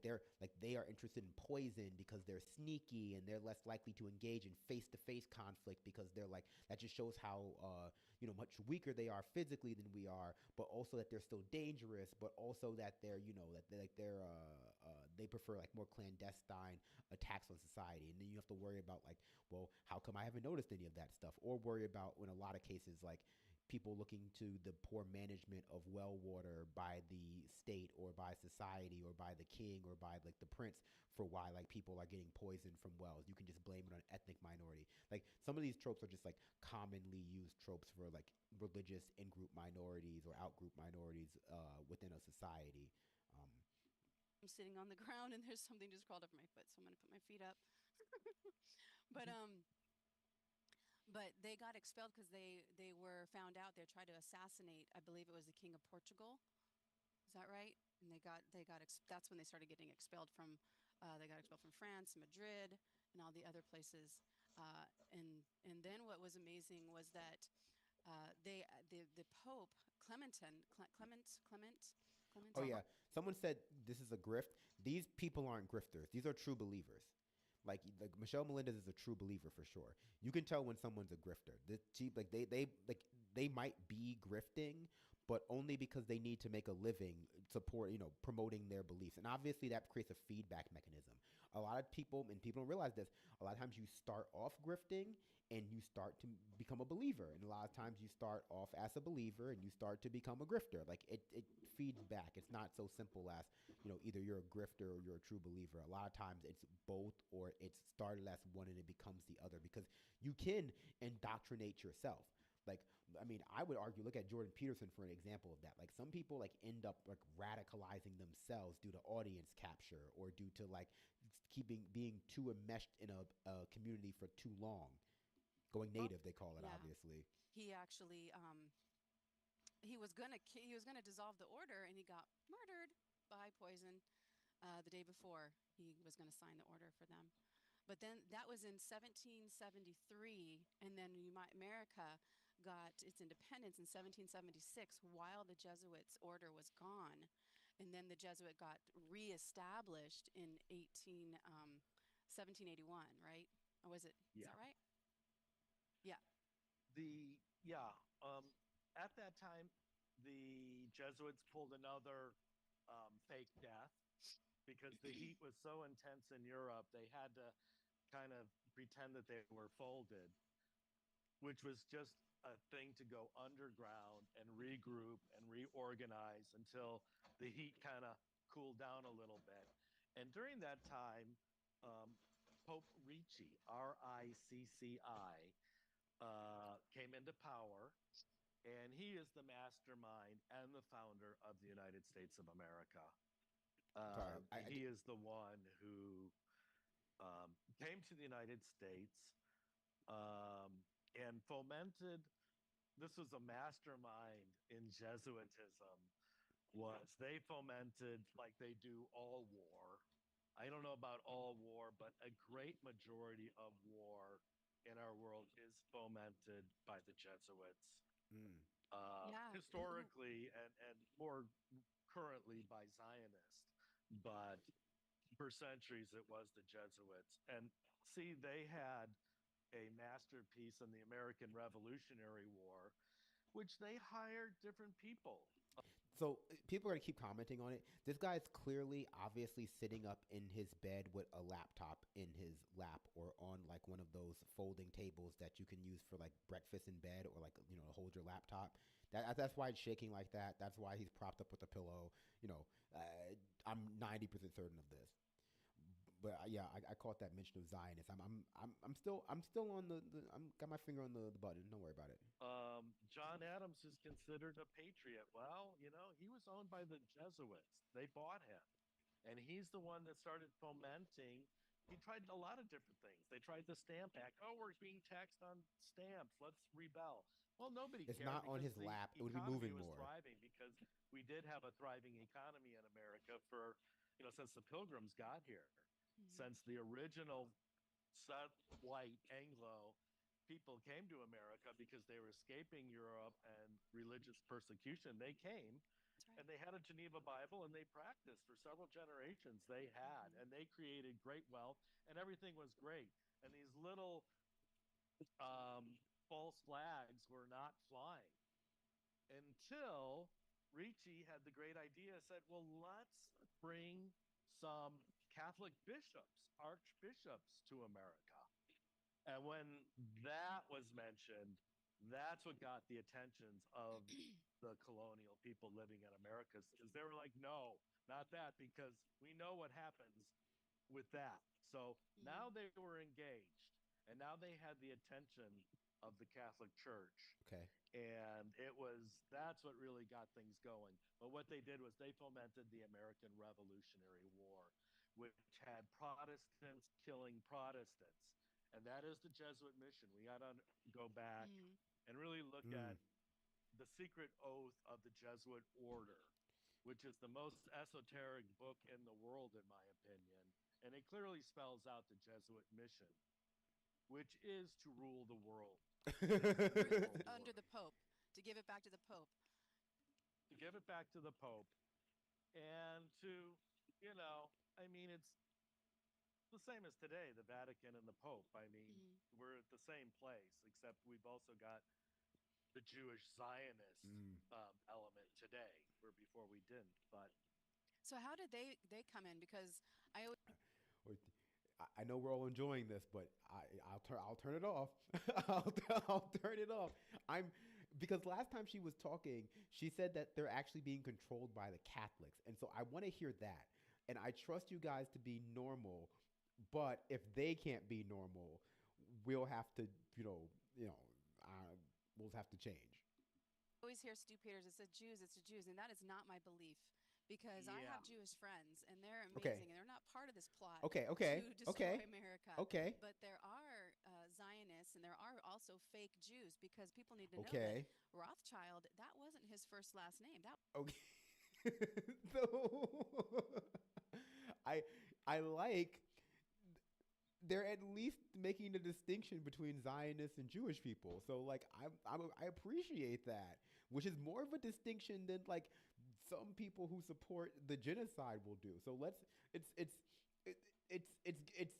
they are interested in poison because they're sneaky and they're less likely to engage in face-to-face conflict because they're like that just shows how much weaker they are physically than we are, but also that they're still dangerous, but also that they're they prefer like more clandestine attacks on society. And then you have to worry about like, well, how come I haven't noticed any of that stuff? Or worry about, in a lot of cases, like people looking to the poor management of well water by the state or by society or by the king or by like the prince for why like people are getting poisoned from wells. You can just blame it on ethnic minority. Like some of these tropes are just like commonly used tropes for like religious in-group minorities or out-group minorities within a society. Um, I'm sitting on the ground and there's something just crawled up my foot, so I'm going to put my feet up. But they got expelled because they were found out. They tried to assassinate. I believe it was the king of Portugal. Is that right? And that's when they started getting expelled from. They got expelled from France, Madrid, and all the other places. And then what was amazing was that the Pope Clement. oh yeah, someone said this is a grift. These people aren't grifters. These are true believers. Like Michelle Melendez is a true believer for sure. You can tell when someone's a grifter. They might be grifting, but only because they need to make a living promoting their beliefs. And obviously that creates a feedback mechanism. A lot of people, and people don't realize this, a lot of times you start off grifting and you start to become a believer. And a lot of times you start off as a believer and you start to become a grifter. Like it feeds back. It's not so simple as, either you're a grifter or you're a true believer. A lot of times it's both, or it's started as one and it becomes the other, because you can indoctrinate yourself. Like, I mean, I would argue, look at Jordan Peterson for an example of that. Like, some people like end up like radicalizing themselves due to audience capture or due to like keeping being too enmeshed in a community for too long. Going Well, native, they call it, yeah. obviously. He actually he was gonna dissolve the order, and he got murdered by poison the day before he was going to sign the order for them. But then that was in 1773, and then America got its independence in 1776 while the Jesuits' order was gone. And then the Jesuit got reestablished in 1781, right? Or was it, is Yeah. that right? Yeah. The yeah. At that time, the Jesuits pulled another fake death because the heat was so intense in Europe. They had to kind of pretend that they were folded, which was just a thing to go underground and regroup and reorganize until the heat kind of cooled down a little bit. And during that time, Pope Ricci, Ricci, came into power, and he is the mastermind and the founder of the United States of America. Sorry, He is the one who came to the United States and fomented. This was a mastermind in Jesuitism. Was they fomented like they do all war? I don't know about all war, but a great majority of war in our world is fomented by the Jesuits. mm, Yeah. Historically and more currently by Zionists, but for centuries it was the Jesuits. And see, they had a masterpiece in the American Revolutionary War, which they hired different people. so people are gonna keep commenting on it. This guy's clearly, obviously, sitting up in his bed with a laptop in his lap or on like one of those folding tables that you can use for like breakfast in bed or like to hold your laptop. That's why it's shaking like that. That's why he's propped up with a pillow. I'm 90% certain of this. But yeah, I caught that mention of Zionist. I'm still on I'm got my finger on the button. Don't worry about it. John Adams is considered a patriot. Well, he was owned by the Jesuits. They bought him, and he's the one that started fomenting. He tried a lot of different things. They tried the Stamp Act. Oh, we're being taxed on stamps. Let's rebel. Well, nobody It's cared not on because his the lap. It would be economy moving was more. thriving because we did have a thriving economy in America for, since the Pilgrims got here, Mhm. since the original white Anglo people came to America because they were escaping Europe and religious persecution. They came That's right. and they had a Geneva Bible and they practiced for several generations. They had, Mhm. and they created great wealth and everything was great. And these little false flags were not flying until Ricci had the great idea, said, well, let's bring some Catholic bishops, archbishops to America. And when that was mentioned, that's what got the attentions of the colonial people living in America, because they were like, no, not that, because we know what happens with that. So now Mhm. they were engaged, and now they had the attention of the Catholic Church. Okay. And that's what really got things going. But what they did was they fomented the American Revolutionary War, which had Protestants killing Protestants. And that is the Jesuit mission. We got to go back Mhm. and really look Mm. at the secret oath of the Jesuit order, which is the most esoteric book in the world, in my opinion. And it clearly spells out the Jesuit mission, which is to rule the world. Under the Pope, to give it back to the Pope. To give it back to the Pope and to, I mean, it's the same as today, the Vatican and the Pope. I mean, Mhm. we're at the same place, except we've also got the Jewish Zionist Mm. element today, where before we didn't. But So how did they come in? Because I always Wait, I know we're all enjoying this, but I'll turn it off. I'll turn it off. I'm because last time she was talking, she said that they're actually being controlled by the Catholics, and so I want to hear that. And I trust you guys to be normal, but if they can't be normal, we'll have to, you know, will have to change. Always hear Stu Peters, it's the Jews, it's the Jews. And that is not my belief because I Yeah. have Jewish friends and they're Okay. amazing and they're not part of this plot Okay. to Okay. destroy Okay. America. Okay. But there are Zionists and there are also fake Jews because people need to know that Okay. Rothschild, that wasn't his first last name. That Okay. So I I like they're at least making the distinction between Zionists and Jewish people. So like I appreciate that, which is more of a distinction than like some people who support the genocide will do. So let's it's it,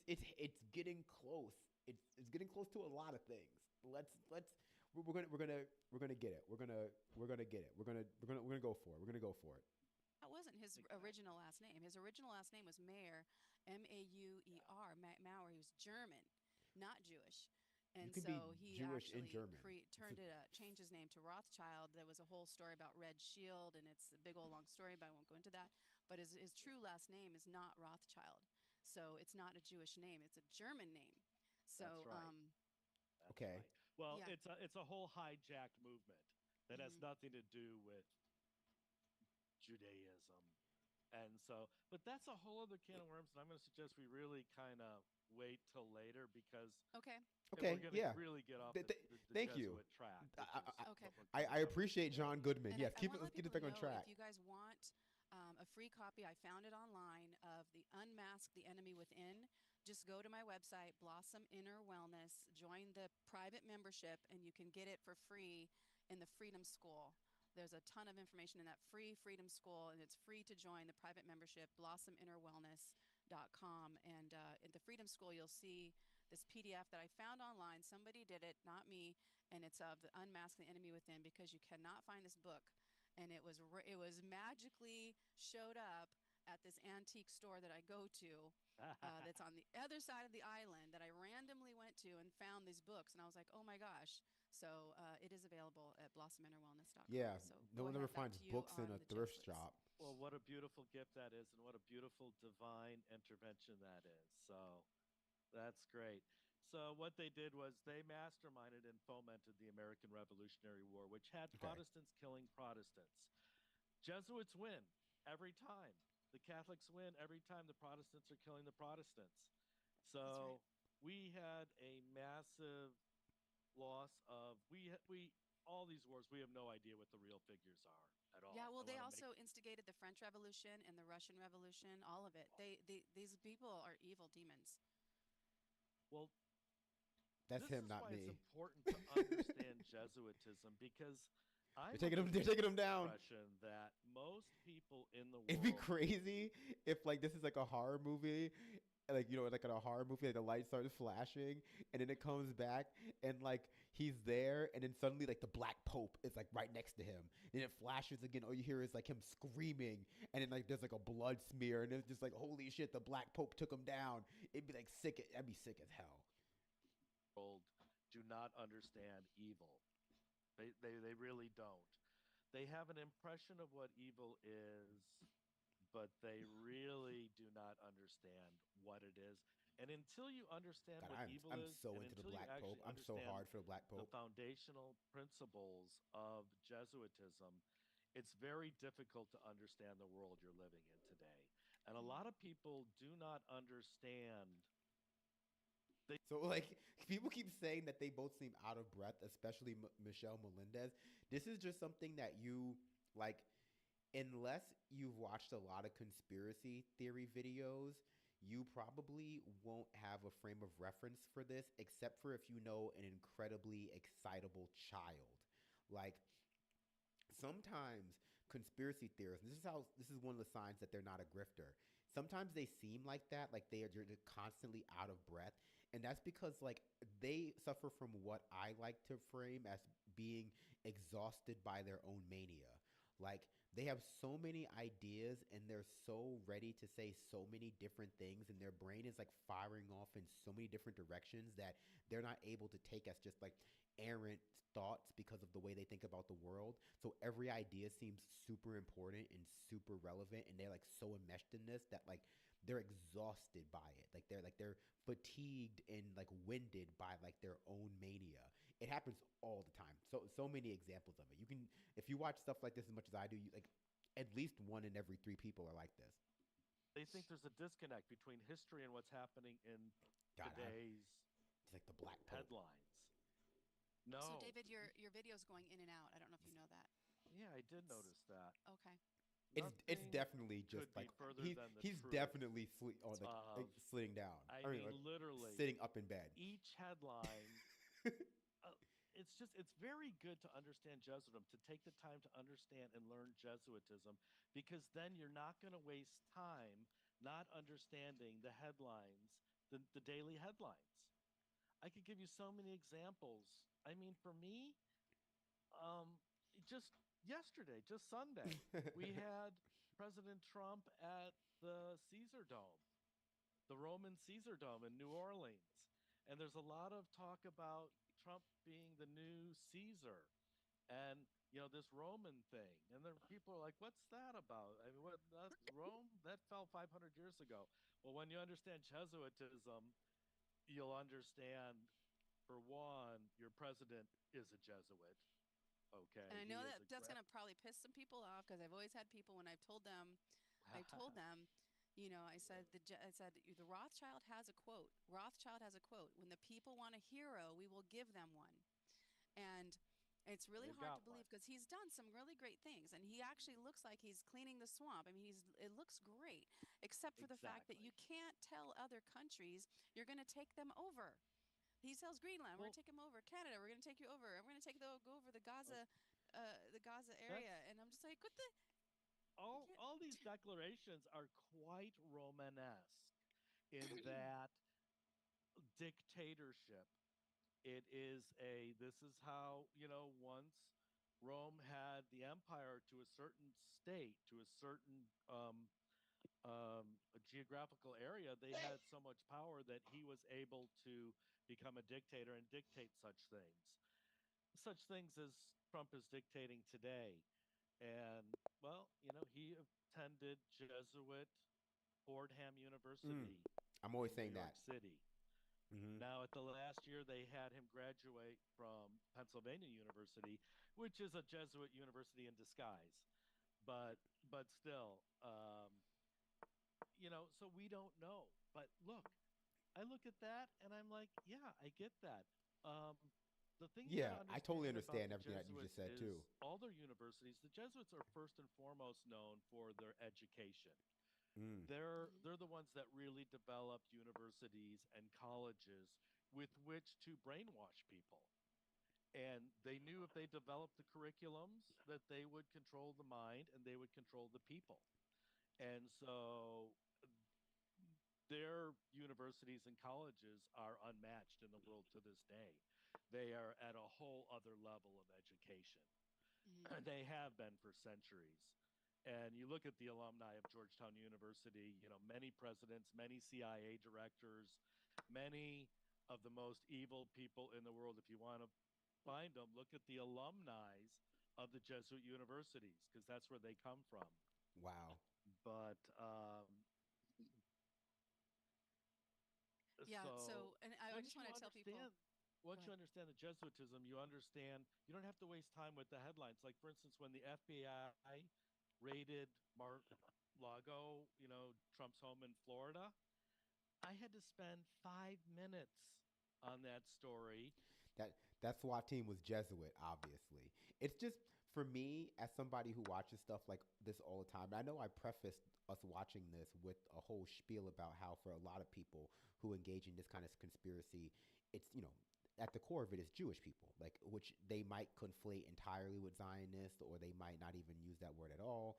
it's getting close. It's getting close to a lot of things. Let's we're gonna get it. We're gonna get it. We're gonna go for it. We're gonna go for it. wasn't his Exactly. original last name. His original last name was Mayer, Mauer, Mauer. He was German, not Jewish. You And can be so he Jewish in actually German. turned it, changed his name to Rothschild. There was a whole story about Red Shield, and it's a big old long story, but I won't go into that. But his true last name is not Rothschild. So it's not a Jewish name, it's a German name. That's So, right. That's Okay. right. Well, yeah. it's a whole hijacked movement that has Mhm. nothing to do with Judaism. And so, but that's a whole other can of worms, and I'm going to suggest we really kind of wait till later because Okay. Okay. we're going to Yeah. really get off Th- th- the thank you. Jesuit track, I, which is Okay. what we're I, going I to cover appreciate today. John Goodman. And Yes, I keep want to let let's get people this back on know track. if you guys want a free copy, I found it online of the Unmask the Enemy Within. Just go to my website, Blossom Inner Wellness, join the private membership, and you can get it for free in the Freedom School. There's a ton of information in that free Freedom School, and it's free to join the private membership, blossominnerwellness.com. And at the Freedom School, you'll see this PDF that I found online. Somebody did it, not me, and it's of the Unmask the Enemy Within because you cannot find this book, and it was magically showed up at this antique store that I go to, that's on the other side of the island, that I randomly went to and found these books, and I was like, oh my gosh. So it is available at Yeah, blossominnerwellness.com. So no go one ever ahead, back finds to you books in on a the thrift Jesuits. shop. Well, what a beautiful gift that is, and what a beautiful divine intervention that is. So that's great. So what they did was they masterminded and fomented the American Revolutionary War, which had Okay. Protestants killing Protestants. Jesuits win every time. The Catholics win every time the Protestants are killing the Protestants. That's So right. we had a massive loss of we all these wars. We have no idea what the real figures are at Yeah, all. well, I they want to make also instigated the French Revolution and the Russian Revolution, all of it. These people are evil demons. well. That's This him, is not why it's me. important to understand Jesuitism because I'm They're taking under him. the They're taking him down. impression that most people in the It'd be world crazy if like this is like a horror movie, like like in a horror movie, like the light starts flashing, and then it comes back, and like he's there, and then suddenly like the Black Pope is like right next to him, and it flashes again. All you hear is like him screaming, and then like there's like a blood smear, and it's just like holy shit, the Black Pope took him down. It'd be like sick. That'd be sick as hell. do not understand evil. They really don't. They have an impression of what evil is, but they really do not understand what it is. And until you understand God, what evil I'm is, so and into the until you Black Pope. actually I'm so understand hard for the Black the Pope. foundational principles of Jesuitism, it's very difficult to understand the world you're living in today. And a Mm. lot of people do not understand. So like people keep saying that they both seem out of breath, especially Michelle Melendez. This is just something that you like unless you've watched a lot of conspiracy theory videos, you probably won't have a frame of reference for this except for if you know an incredibly excitable child. Like sometimes conspiracy theorists, this is one of the signs that they're not a grifter. Sometimes they seem like that, like you're just constantly out of breath, and that's because like they suffer from what I like to frame as being exhausted by their own mania. Like they have so many ideas and they're so ready to say so many different things and their brain is like firing off in so many different directions that they're not able to take as just like errant thoughts because of the way they think about the world. So every idea seems super important and super relevant, and they're like so enmeshed in this that like they're exhausted by it. Like they're fatigued and like winded by like their own mania. It happens all the time. So many examples of it. You can, if you watch stuff like this as much as I do, you, like at least one in every three people are like this. They think there's a disconnect between history and what's happening in God, today's it's like the Black Pope. headlines. So, No. David, your video's going in and out. I don't know if you know that. Yeah, I did notice that. Okay. It's Nothing definitely just could be like further than the he's truth definitely on like of, sitting down. I I mean, mean, like, literally, sitting up in bed. each headline. It's very good to understand Jesuitism, to take the time to understand and learn Jesuitism, because then you're not going to waste time not understanding the headlines, the daily headlines. I could give you so many examples. I mean, for me, um, just yesterday, just Sunday, we had President Trump at the Caesar Dome, the Roman Caesar Dome in New Orleans. And there's a lot of talk about Trump being the new Caesar and, this Roman thing. And then people are like, what's that about? I mean, what, that's Rome? That fell 500 years ago. Well, when you understand Jesuitism, you'll understand, for one, your president is a Jesuit. And Okay. I He know is that a that's going to probably piss some people off because I've always had people when I've told them, I said the Rothschild has a quote. Rothschild has a quote. When the people want a hero, we will give them one. And it's really They've hard got to one. believe because he's done some really great things, and he actually looks like he's cleaning the swamp. I mean, it looks great, except for the fact that Exactly. you can't tell other countries you're going to take them over. He tells Greenland, "We're Well, gonna take him over." Canada, "We're gonna take you over. And we're gonna go over uh, the Gaza that's area." And I'm just like, "What the? You can't." all these declarations are quite Romanesque in that dictatorship. It is this is how, once Rome had the empire to a certain state, to a certain a geographical area, they had so much power that he was able to become a dictator and dictate such things as Trump is dictating today. And, well, he attended Jesuit Fordham Mm, University I'm always in New saying York that. City. Hmm. Now, at the last year, they had him graduate from Pennsylvania University, which is a Jesuit university in disguise. But still, so we don't know. But look, I look at that and I'm like, yeah, I get that. Um, the thing you got Yeah, to I totally understand about understand the everything that you just Jesuits said is too. all their universities, the Jesuits are first and foremost known for their education. Mm, Mhm. They're the ones that really developed universities and colleges with which to brainwash people. And they knew if they developed the curriculums that they would control the mind and they would control the people. And so their universities and colleges are unmatched in the world to this day. They are at a whole other level of education. Mhm. They have been for centuries. And you look at the alumni of Georgetown University, many presidents, many CIA directors, many of the most evil people in the world. If you want to find them, look at the alumni of the Jesuit universities, because that's where they come from. wow. But Yeah. so So, and I once just you want to tell people. understand Go once you ahead. understand the Jesuitism, you understand you don't have to waste time with the headlines. Like, for instance, when the FBI raided Mar-Lago, Trump's home in Florida, I had to spend 5 minutes on that story. That that SWAT team was Jesuit, obviously. It's just for me as somebody who watches stuff like this all the time. I know I prefaced us watching this with a whole spiel about how for a lot of people who engage in this kind of conspiracy, it's at the core of it is Jewish people, like which they might conflate entirely with Zionist, or they might not even use that word at all.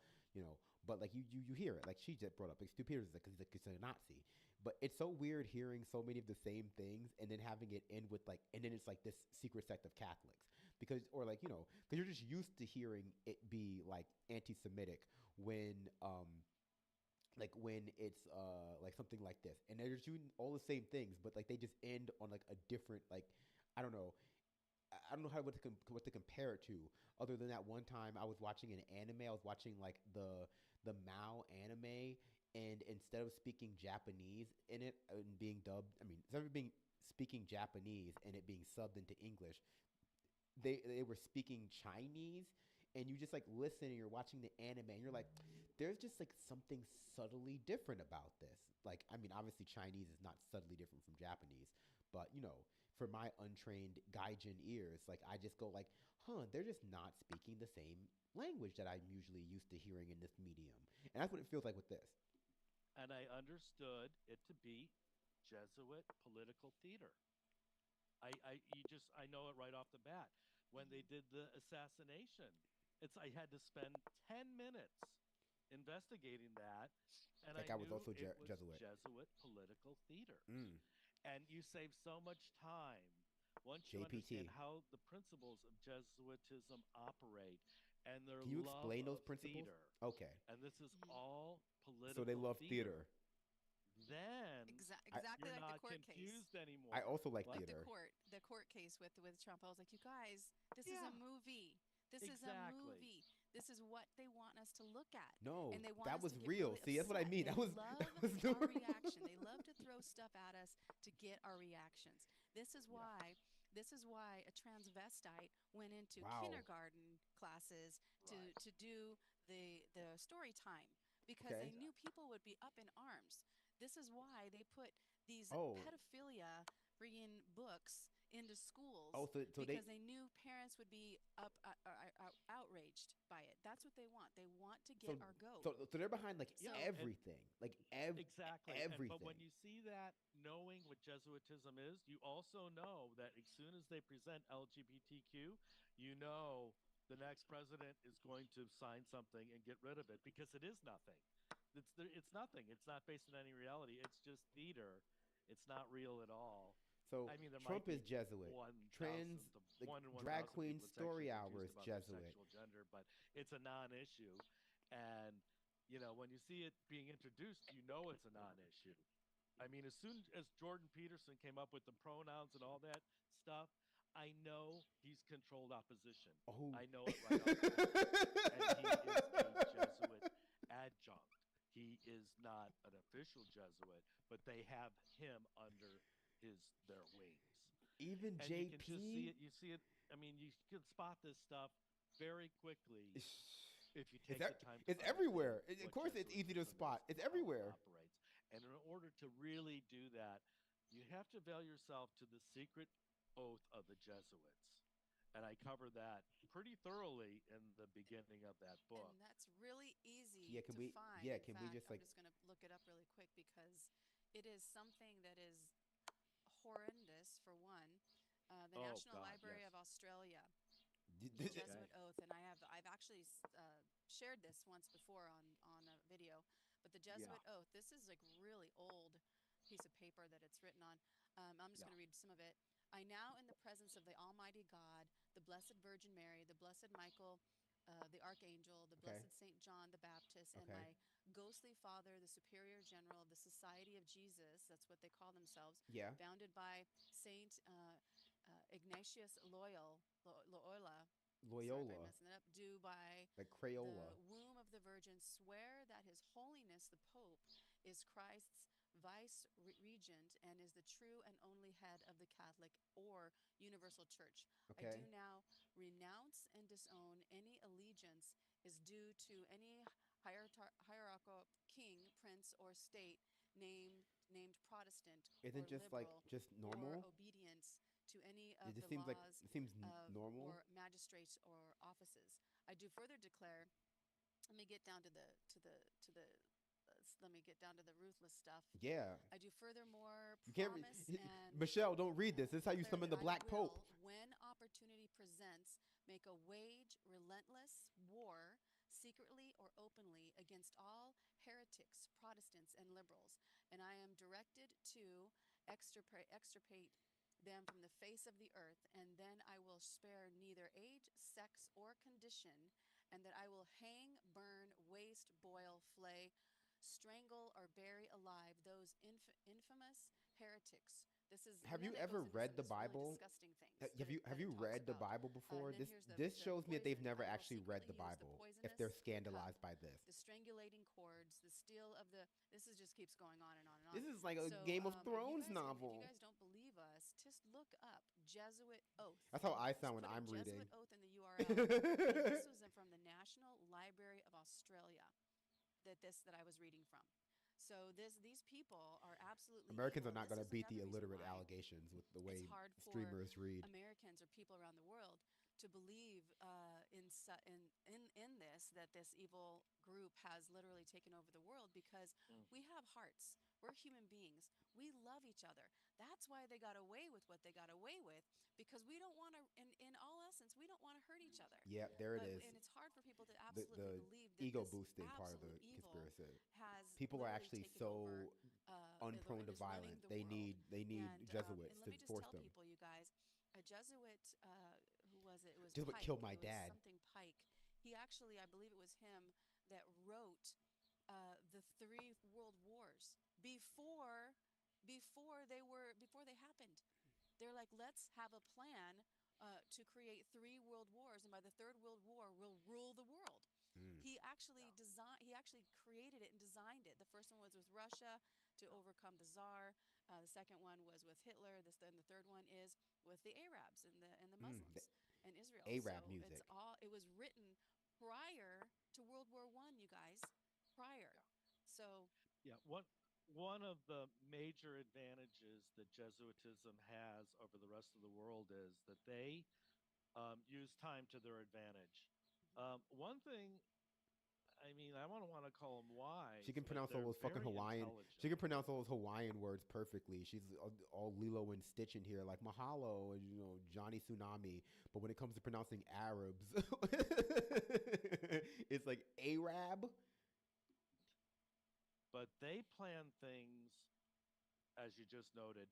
But like you hear it, like she just brought up, like Stu Peters is like, because he's a Nazi, but it's so weird hearing so many of the same things and then having it end with like, and then it's like this secret sect of Catholics, because, or like, because you're just used to hearing it be like anti-Semitic when, like when it's like something like this, and they're just doing all the same things, but like they just end on like a different, like, I don't know. I don't know what to compare it to, other than that one time I was watching an anime. I was watching like the Mao anime, and instead of speaking Japanese in it and being dubbed, I mean, instead of being speaking Japanese and it being subbed into English, they were speaking Chinese, and you just like listen and you're watching the anime and you're like, there's just like something subtly different about this. Like, I mean, obviously Chinese is not subtly different from Japanese, but you know, for my untrained gaijin ears, like I just go like, huh, they're just not speaking the same language that I'm usually used to hearing in this medium, and that's what it feels like with this. And I understood it to be Jesuit political theater. I know it right off the bat. When they Mm-hmm. did the assassination, I had to spend 10 minutes investigating that, and That I guy was knew also it was Jesuit. Jesuit political theater. Mm. And you save so much time once you understand JPT. how the principles of Jesuitism operate and their Can you love explain those of principles? theater. Okay. And this is Mm-hmm. all So they political love theater. theater. Then I Exactly you're like the not court case. confused I anymore. also like What? Like theater. the court case with Trump. I was like, you guys, this is a Yeah, movie. This is a exactly. movie. This is what they want us to look at. No, And they want that us was to get real. really See, that's what I upset. mean. They That was love that was our normal. reaction. They love to throw stuff at us to get our reactions. This is Yeah, why this is why a transvestite went into Wow. kindergarten classes right. to do the story time because they Okay. knew Exactly. people would be up in arms. This is why they put these Oh. pedophilia freaking books into Oh, schools so they because they knew parents would be outraged by it. That's what they want. They want to so get our goat. so they're behind like Yeah, So, and everything. Like exactly. And but everything. when you see that, knowing what Jesuitism is, you also know that as soon as they present LGBTQ, you know the next president is going to sign something and get rid of it because it is nothing. It's nothing. It's not based on any reality. It's just theater. It's not real at all. So I mean, there might Trump is be Jesuit. one Trans thousandth of like 1 in 1,000 drag queen people that's story actually hour confused is about their Jesuit. sexual gender, but it's a non-issue. And when you see it being introduced, you know it's a non-issue. I mean, as soon as Jordan Peterson came up with the pronouns and all that stuff, I know he's controlled opposition. Oh. I know it right off the bat. And he is a Jesuit adjunct. He is not an official Jesuit, but they have him under their wings. Even And you can just see JP. it. You see it. I mean, you can spot this stuff very quickly if you It's take the time to it's understand everywhere. Of what course, it's easy to Jesuitism is spot. It's and how it everywhere. operates. And in order to really do that, you have to avail yourself to the secret oath of the Jesuits. And I cover that pretty thoroughly in the beginning of that book. and that's really easy Yeah, can to we? find. Yeah, In can we fact, just I'm like? just going to look it up really quick because it is something that is horrendous, for one. The Oh, National God, yes. Library of Australia, the Okay. Jesuit Oath, and I've actually shared this once before on a video, but the Yeah. Jesuit Oath. This is like really old piece of paper that it's written on. I'm just Yeah. going to read some of it. I now, in the presence of the Almighty God, the Blessed Virgin Mary, the Blessed Michael, the Archangel, the Okay. Blessed Saint John the Baptist, and Okay. my ghostly father, the Superior General of the Society of Jesus, that's what they call themselves, Yeah. founded by Saint Ignatius Loyola. Sorry if I'm Loyola, messing it up. Do by like Crayola. the womb of the Virgin swear that His Holiness the Pope is Christ's vice regent and is the true and only head of the Catholic or Universal Church. I Okay. do now renounce and disown any allegiance is due to any hierarchical king, prince, or state named Protestant Isn't or just like liberal, just or normal? obedience to any It of just the seems like laws it seems of normal. or magistrates or offices. I do further declare. Let me get down to let me get down to the ruthless stuff. Yeah. I do furthermore You can't. promise and Michelle, don't read this. This is how you declare summon that the I Black Pope. will, when opportunity presents, make a wage relentless war, secretly or openly, against all heretics, Protestants, and liberals. And I am directed to extirpate them from the face of the earth, and then I will spare neither age, sex, or condition, and that I will hang, burn, waste, boil, flay, strangle, or bury alive those infamous heretics. This is, Have and then you it ever goes into read some the just really Bible? disgusting things Have you that it talks read the about. Bible before? And then This here's this the shows me that they've poison. never I will actually read secretly the use the Bible if poisonous they're cup, scandalized by this. the strangulating cords, the steel of the. This is just keeps going on and on and on. This is like a So, Game of and Thrones if you novel. guys don't believe us, just look up Jesuit oath. That's how I Just sound when put in I'm Jesuit reading. oath in the URL. And this was from the National Library of Australia that I was reading from. So these people are absolutely Americans are evil. not This going to is beat the another reason illiterate why allegations with the it's way hard for streamers read. Americans or people around the world to believe in this, that this evil group has literally taken over the world, because Mm. we have hearts. We're human beings. We love each other. That's why they got away with what they got away with, because we don't want to, in all essence, we don't want to hurt each other. Yeah, there it But is. and it's hard for people to The absolutely believe that ego this boosting part of the absolute evil conspiracy. has People are literally actually taken over so unprone and to is running violence. the They world. need And Jesuits let to me just force tell them. people, you guys, a Jesuit, who was it? It was Jesuit Pike. killed my It was dad. something Pike. He actually, I believe it was him that wrote the three world wars before they happened. They're like, let's have a plan to create three world wars, and by the third world war, we'll rule the world. Mm. He actually created it and designed it. The first one was with Russia to overcome the Tsar. The second one was with Hitler. Then the third one is with the Arabs and the The Muslims and Israel. Arab So music. it was written prior to World War One, you guys, prior. So Yeah, one of the major advantages that Jesuitism has over the rest of the world is that they use time to their advantage. One thing, I mean, I don't want to call them She wise, can but pronounce all they're those fucking very Hawaiian. She intelligent. can pronounce all those Hawaiian words perfectly. She's all Lilo and Stitch in here, like Mahalo and Johnny Tsunami. But when it comes to pronouncing Arabs, it's like Arab. But they plan things, as you just noted,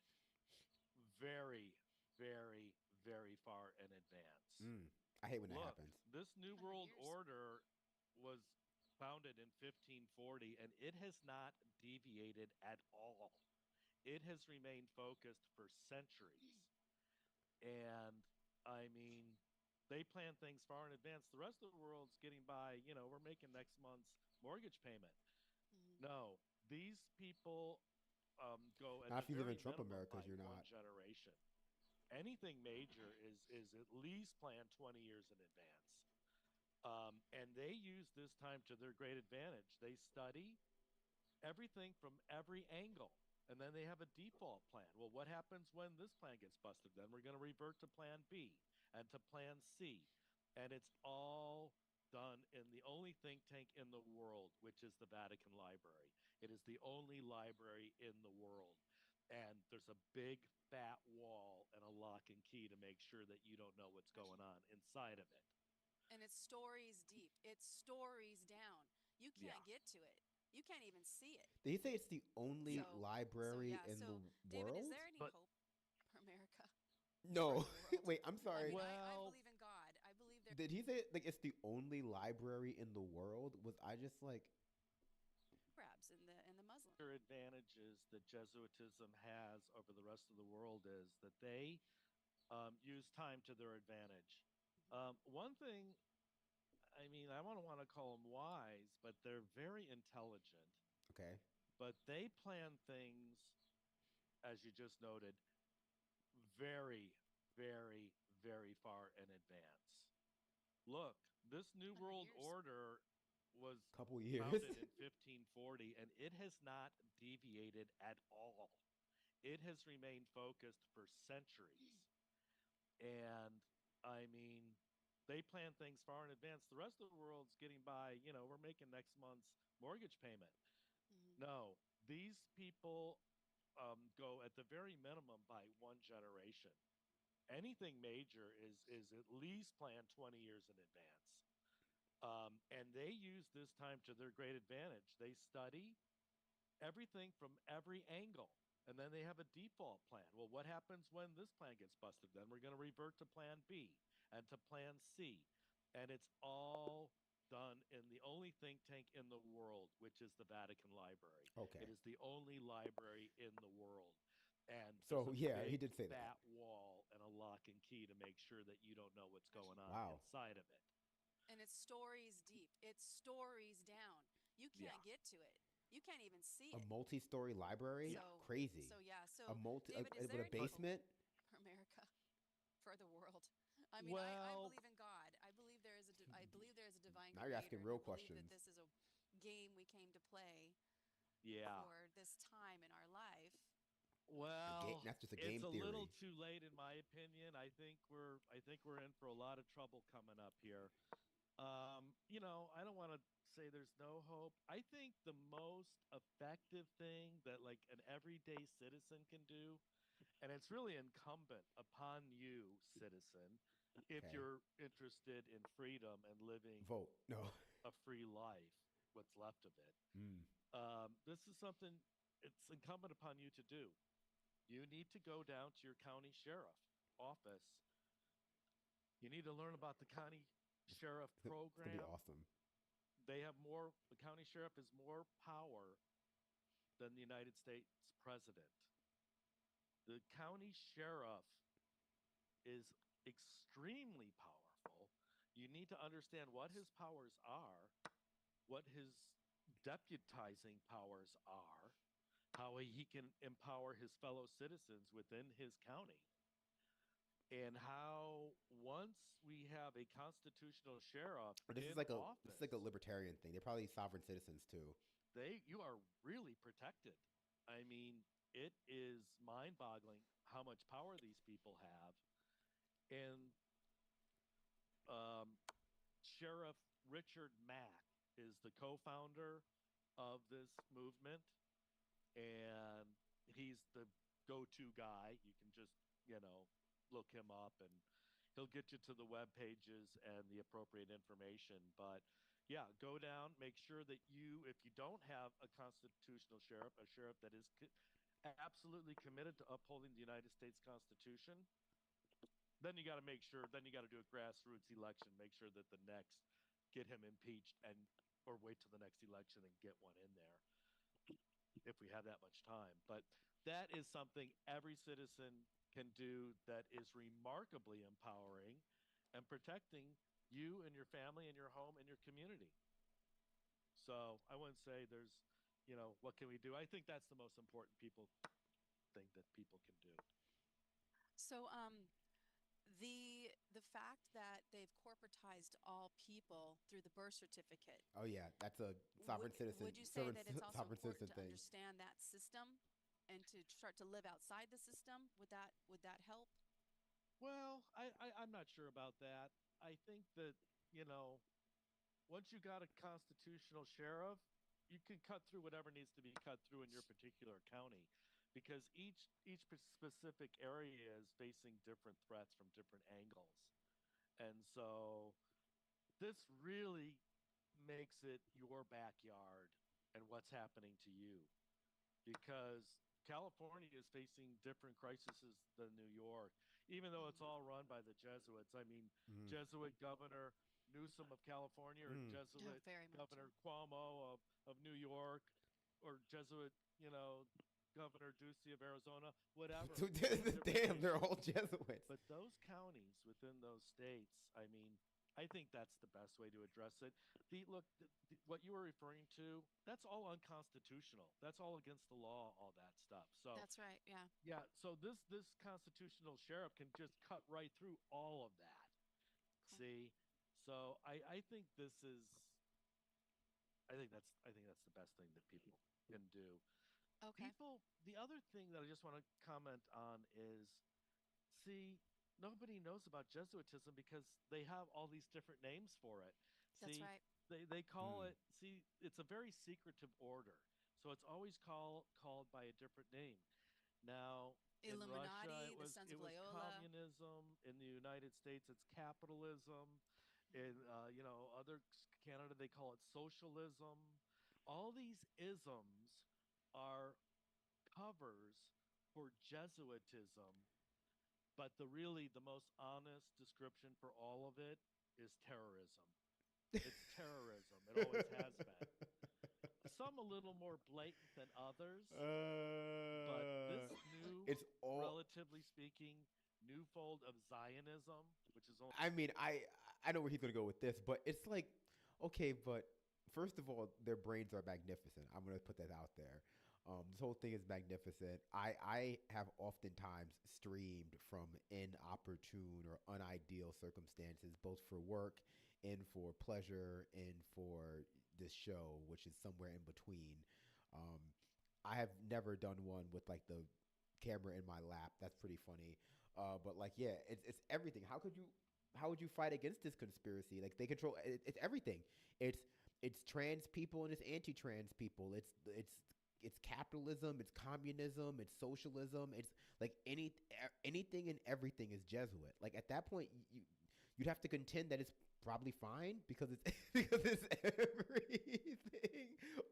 very, very, very far in advance. Mm. I hate when that Look, happens. this New 100 World years. Order was founded in 1540, and it has not deviated at all. It has remained focused for centuries. And I mean, they plan things far in advance. The rest of the world's getting by, we're making next month's mortgage payment. Mhm. No, these people go at Not the if you live in very Trump minimum Americas, by you're one not. generation. Anything major is at least planned 20 years in advance. And they use this time to their great advantage. They study everything from every angle. And then they have a default plan. Well, what happens when this plan gets busted? Then we're going to revert to plan B and to plan C. And it's all done in the only think tank in the world, which is the Vatican Library. It is the only library in the world. And there's a big fat wall and a lock and key to make sure that you don't know what's going on inside of it. And it's stories deep. It's stories down. You Yeah. can't get to it. You can't even see it. Did you say it's the only Yeah. So library yeah. in the So David, is world? there any But hope for America or No. the world? Wait, I'm I sorry. mean, I well, believe in God. I believe there Did he say like it's the only library in the world? Was I just like are Arabs and the Muslims. advantages that Jesuitism has over the rest of the world is that they use time to their advantage. One thing, I mean, I don't want to call them wise, but they're very intelligent. okay? But they plan things, as you just noted, very, very, very far in advance. Look, this New 100 World years. Order was Couple years. founded in 1540, and it has not deviated at all. It has remained focused for centuries. And I mean, they plan things far in advance. The rest of the world's getting by, we're making next month's mortgage payment. Mhm. No, these people go at the very minimum by one generation. Anything major is at least planned 20 years in advance. And they use this time to their great advantage. They study everything from every angle. And then they have a default plan. Well, what happens when this plan gets busted? Then we're going to revert to plan B and to plan C. And it's all done in the only think tank in the world, which is the Vatican Library. Okay. It is the only library in the world. And there's So a yeah, he big did say that. fat wall and a lock and key to make sure that you don't know what's going on Wow. inside of it. And it's stories deep. It's stories down. You Yeah. can't get to it. You can't even see A it. multi-story library? So Crazy. so yeah. A So multi David, is with there a any hope basement? for America for the world. I mean, I Well, believe in God. I believe there is a divine Now you're creator, asking and I real believe that questions. this is a game we came to play yeah. for this time in our life. A game. Well, That's just a it's game a little theory. too late in my opinion. I think we're in for a lot of trouble coming up here. I don't want to say there's no hope. I think the most effective thing that like an everyday citizen can do, and it's really incumbent upon you, citizen, if Okay. you're interested in freedom and living Vote. No. a free life, what's left of it. Mm. This is something it's incumbent upon you to do. You need to go down to your county sheriff office. You need to learn about the county sheriff It's gonna be program. awesome. The county sheriff has more power than the United States president. The county sheriff is extremely powerful. You need to understand what his powers are, what his deputizing powers are, how he can empower his fellow citizens within his county, and how once we have a constitutional sheriff Or in this is like a office, libertarian thing. They're probably sovereign citizens too. they you are really protected. I mean, it is mind-boggling how much power these people have. And um, Sheriff Richard Mack is the co-founder of this movement, and he's the go-to guy. You can just, you know, look him up, and he'll get you to the web pages and the appropriate information. But yeah, go down, make sure that if you don't have a constitutional sheriff, a sheriff that is absolutely committed to upholding the United States Constitution, then you got to make sure, then you got to do a grassroots election, make sure that the next get him impeached, and or wait till the next election and get one in there if we have that much time. But that is something every citizen can do that is remarkably empowering and protecting you and your family and your home and your community. So I wouldn't say there's, what can we do? I think that's the most important people thing that people can do. So, the fact that they've corporatized all people through the birth certificate, Oh yeah, that's a sovereign citizen, would you say that it's also sovereign important citizen to thing. understand that system and to start to live outside the system? Would that help? Well, I'm not sure about that. I think that, you know, once you got a constitutional sheriff, you can cut through whatever needs to be cut through in your particular county, because each specific area is facing different threats from different angles. And so this really makes it your backyard and what's happening to you, because California is facing different crises than New York, even though it's all run by the Jesuits. I mean, Mm. Jesuit Governor Newsom of California, or Mm. Oh, Jesuit very much so. Governor Cuomo of New York, or Jesuit, Governor Ducey of Arizona, whatever, those different Damn, they're nations. all Jesuits. But those counties within those states, I mean, I think that's the best way to address it. What you were referring to, that's all unconstitutional. That's all against the law, all that stuff. So, That's right. Yeah. yeah, so this constitutional sheriff can just cut right through all of that. Cool. See? So, I think that's the best thing that people can do. Okay. The other thing that I just want to comment on is, see, nobody knows about Jesuitism because they have all these different names for it. That's See, right. they call Mm. it, see, it's a very secretive order. So it's always called by a different name. Now, in Russia, Illuminati, it the was Sons it of was Loyola. communism. In the United States, it's capitalism. In other Canada, they call it socialism. All these isms are covers for Jesuitism, but the most honest description for all of it is terrorism. It's terrorism. It always has been. Some a little more blatant than others, but this new, it's all. relatively speaking, new fold of Zionism, which is only I mean, I know where he's gonna go with this, but it's like, okay, but first of all, their brains are magnificent. I'm gonna put that out there. This whole thing is magnificent. I have oftentimes streamed from inopportune or unideal circumstances, both for work and for pleasure and for this show, which is somewhere in between. Um, I have never done one with like the camera in my lap. That's pretty funny. But like, yeah, it's everything. How would you fight against this conspiracy? Like they control it's everything. It's it's trans people and it's anti-trans people. It's capitalism, it's communism, it's socialism. It's like anything and everything is Jesuit. Like at that point, you'd have to contend that it's probably fine because it's because it's everything.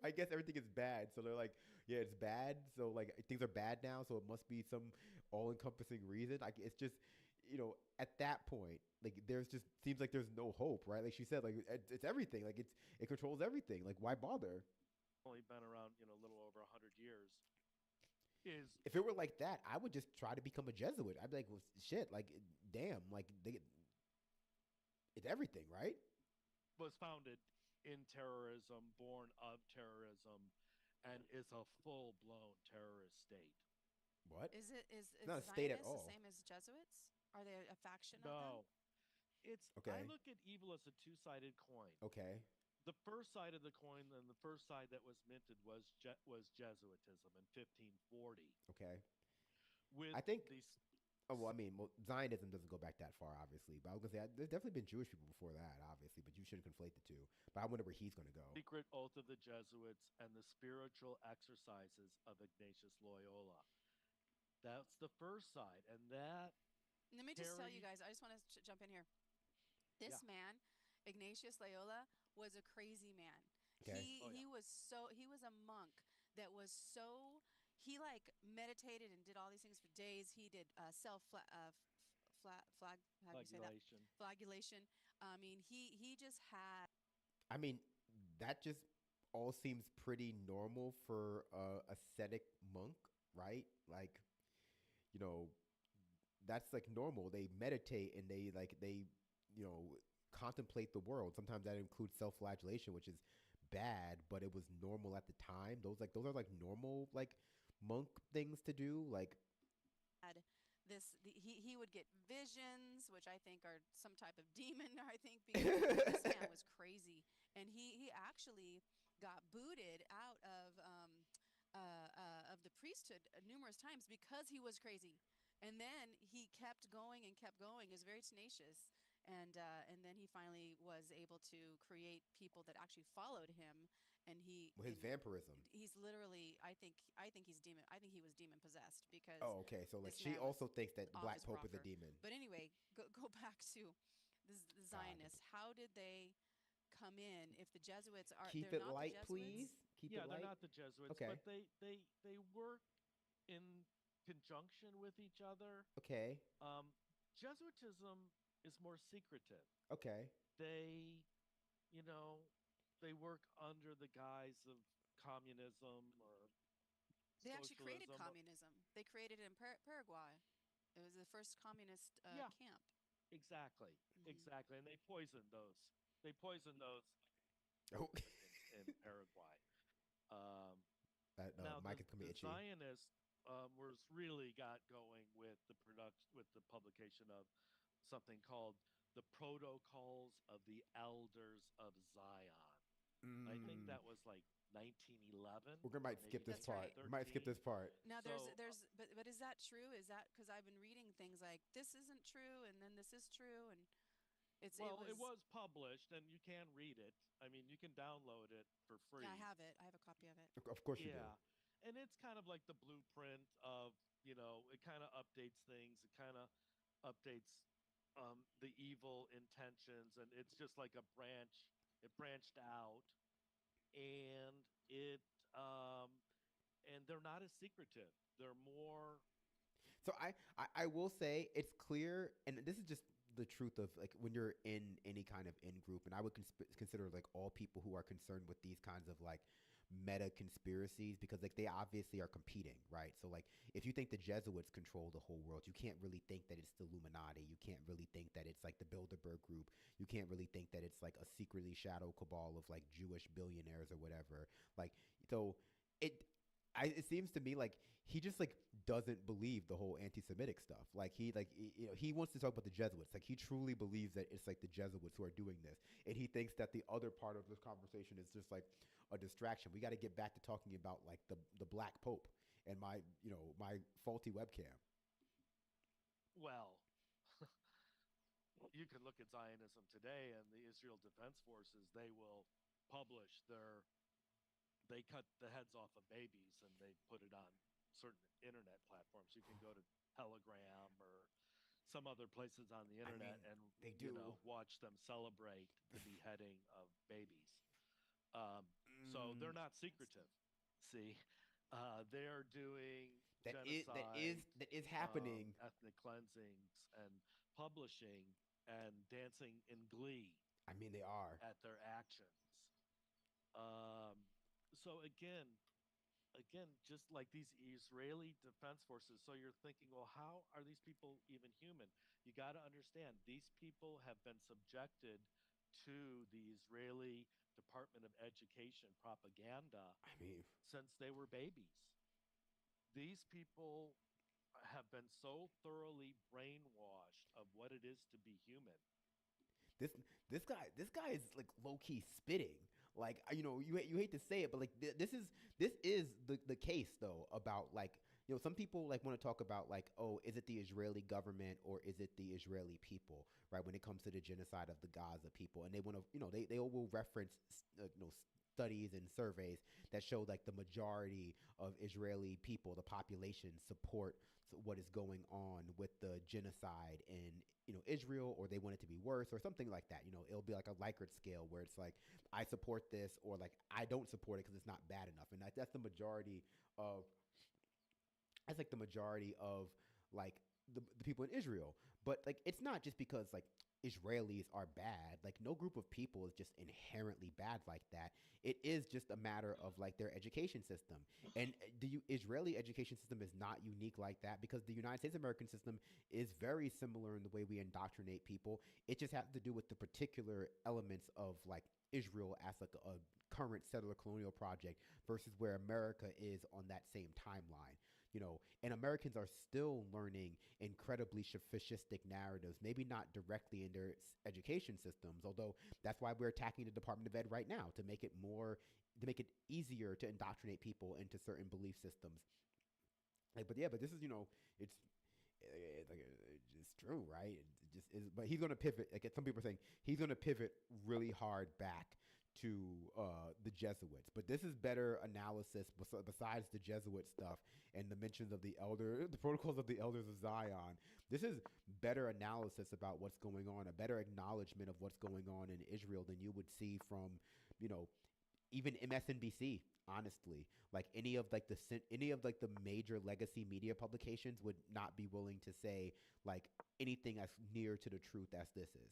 I guess everything is bad. So they're like, yeah, it's bad. So like things are bad now. So it must be some all-encompassing reason. Like it's just, at that point, like there's just seems like there's no hope, right? Like she said, like it's everything. Like it controls everything. Like why bother? Only been around, a little over 100 years. Is If it were like that, I would just try to become a Jesuit. I'd be like, well, shit, like damn, like it's everything, right? was founded in terrorism, born of terrorism, and is a full-blown terrorist state. What? Is It's not a state at Zionists the all. same as Jesuits? Are they a faction of them? No, it's I Okay. look at evil as a two-sided coin. Okay. The first side of the coin and the first side that was minted was Jesuitism in 1540 Okay. with I think. these. Oh, well, I mean, Zionism doesn't go back that far, obviously. But I was gonna say there's definitely been Jewish people before that, obviously. But you shouldn't conflate the two. But I wonder where he's gonna go. Secret oath of the Jesuits and the spiritual exercises of Ignatius Loyola. That's the first side, and that Let me just tell you carried. guys, I just want to jump in here. Yeah. This man, Ignatius Loyola, was a crazy man. Okay. He Oh yeah. he was he was a monk that was so he like meditated and did all these things for days. He did self flag how do you say that, Flagellation. flagellation. I mean he just had I mean, that just all seems pretty normal for a ascetic monk, right? Like, you know, that's like normal. They meditate and they you know contemplate the world. Sometimes that includes self-flagellation, which is bad, but it was normal at the time. Those are like normal like monk things to do. Like he would get visions, which I think are some type of demon. I think because this man was crazy, and he actually got booted out of the priesthood numerous times because he was crazy. And then he kept going and kept going. He was very tenacious, and then he finally was able to create people that actually followed him. And well, his vampirism. he's literally I think he's demon. I think he was demon possessed because Oh, okay. So like this she man was also thinks that the off Black his Pope is a rocker. demon. But anyway, go back to the Zionists. How did they come in if the Jesuits are Keep they're it not light, the please. Jesuits? Keep Yeah, it they're light. not the Jesuits, Okay. but they work in conjunction with each other. Okay. Jesuitism is more secretive. Okay. They, you know, they work under the guise of communism or They actually created socialism. communism. They created it in Paraguay. It was the first communist Yeah, camp. exactly, Hmm. exactly. And they poisoned those. They poisoned those Oh, in Paraguay. Um, that Now mic is coming the itchy. Zionists was really got going with the production with the publication of something called the Protocols of the Elders of Zion. I think Mm. that was like 1911 We're gonna or might skip maybe this That's right. part. We might skip 1913. this part. Now So but is that true? Is that because I've been reading things like this isn't true and then this is true and it well, it was was published and you can read it. I mean, you can download it for free. yeah I have it. I have a copy of it. Of course you do. Yeah. And it's kind of like the blueprint of, it kind of updates things. It kind of updates the evil intentions. And it's just like a branch. It branched out. And and they're not as secretive. They're more. So I will say it's clear, and this is just the truth of like when you're in any kind of in group, and I would consider like all people who are concerned with these kinds of like meta conspiracies because like they obviously are competing, right? So like if you think the Jesuits control the whole world, you can't really think that it's the Illuminati. You can't really think that it's like the Bilderberg group. You can't really think that it's like a secretly shadow cabal of like Jewish billionaires or whatever. Like so it it seems to me like he just like doesn't believe the whole anti-Semitic stuff. Like he wants to talk about the Jesuits. Like he truly believes that it's like the Jesuits who are doing this, and he thinks that the other part of this conversation is just like a distraction. We got to get back to talking about like the Black Pope and my faulty webcam. Well, you can look at Zionism today and the Israel Defense Forces. They will publish their they cut the heads off of babies and they put it on certain internet platforms. You can go to Telegram or some other places on the I mean, internet and they do. watch them celebrate the beheading of babies. So Mm, they're not secretive. See, they're doing that is that is genocide, that is happening. ethnic cleansings, and publishing and dancing in glee I mean, they are. at their actions. So again, just like these Israeli defense forces. So you're thinking, well, how are these people even human? You got to understand, these people have been subjected to the Israeli Department of Education propaganda I mean, since they were babies. These people have been so thoroughly brainwashed of what it is to be human. this this guy is like low key spitting. Like you hate to say it, but like this is the case though about like some people like want to talk about like, oh, is it the Israeli government or is it the Israeli people, right, when it comes to the genocide of the Gaza people, and they want to they will reference studies and surveys that show like the majority of Israeli people, the population, support what is going on with the genocide in Israel, or they want it to be worse or something like that. It'll be like a Likert scale where it's like I support this or like I don't support it because it's not bad enough, and that's the majority of that's like the majority of like the people in Israel. But like it's not just because like Israelis are bad. Like no group of people is just inherently bad like that. It is just a matter of like their education system. And the Israeli education system is not unique like that because the United States American system is very similar in the way we indoctrinate people. It just has to do with the particular elements of like Israel as like a current settler colonial project versus where America is on that same timeline. And Americans are still learning incredibly sophistic narratives, maybe not directly in their education systems, although that's why we're attacking the Department of Ed right now to make it easier to indoctrinate people into certain belief systems. Like, but yeah, but this is, it's like it's true, right? It just is, but he's going to pivot. Like some people are saying, he's going to pivot really hard back to the Jesuits. But this is better analysis besides the Jesuit stuff and the mentions of the protocols of the elders of Zion. This is better analysis about what's going on, a better acknowledgement of what's going on in Israel than you would see from, you know, even MSNBC. Honestly, like any of like the major legacy media publications would not be willing to say like anything as near to the truth as this is.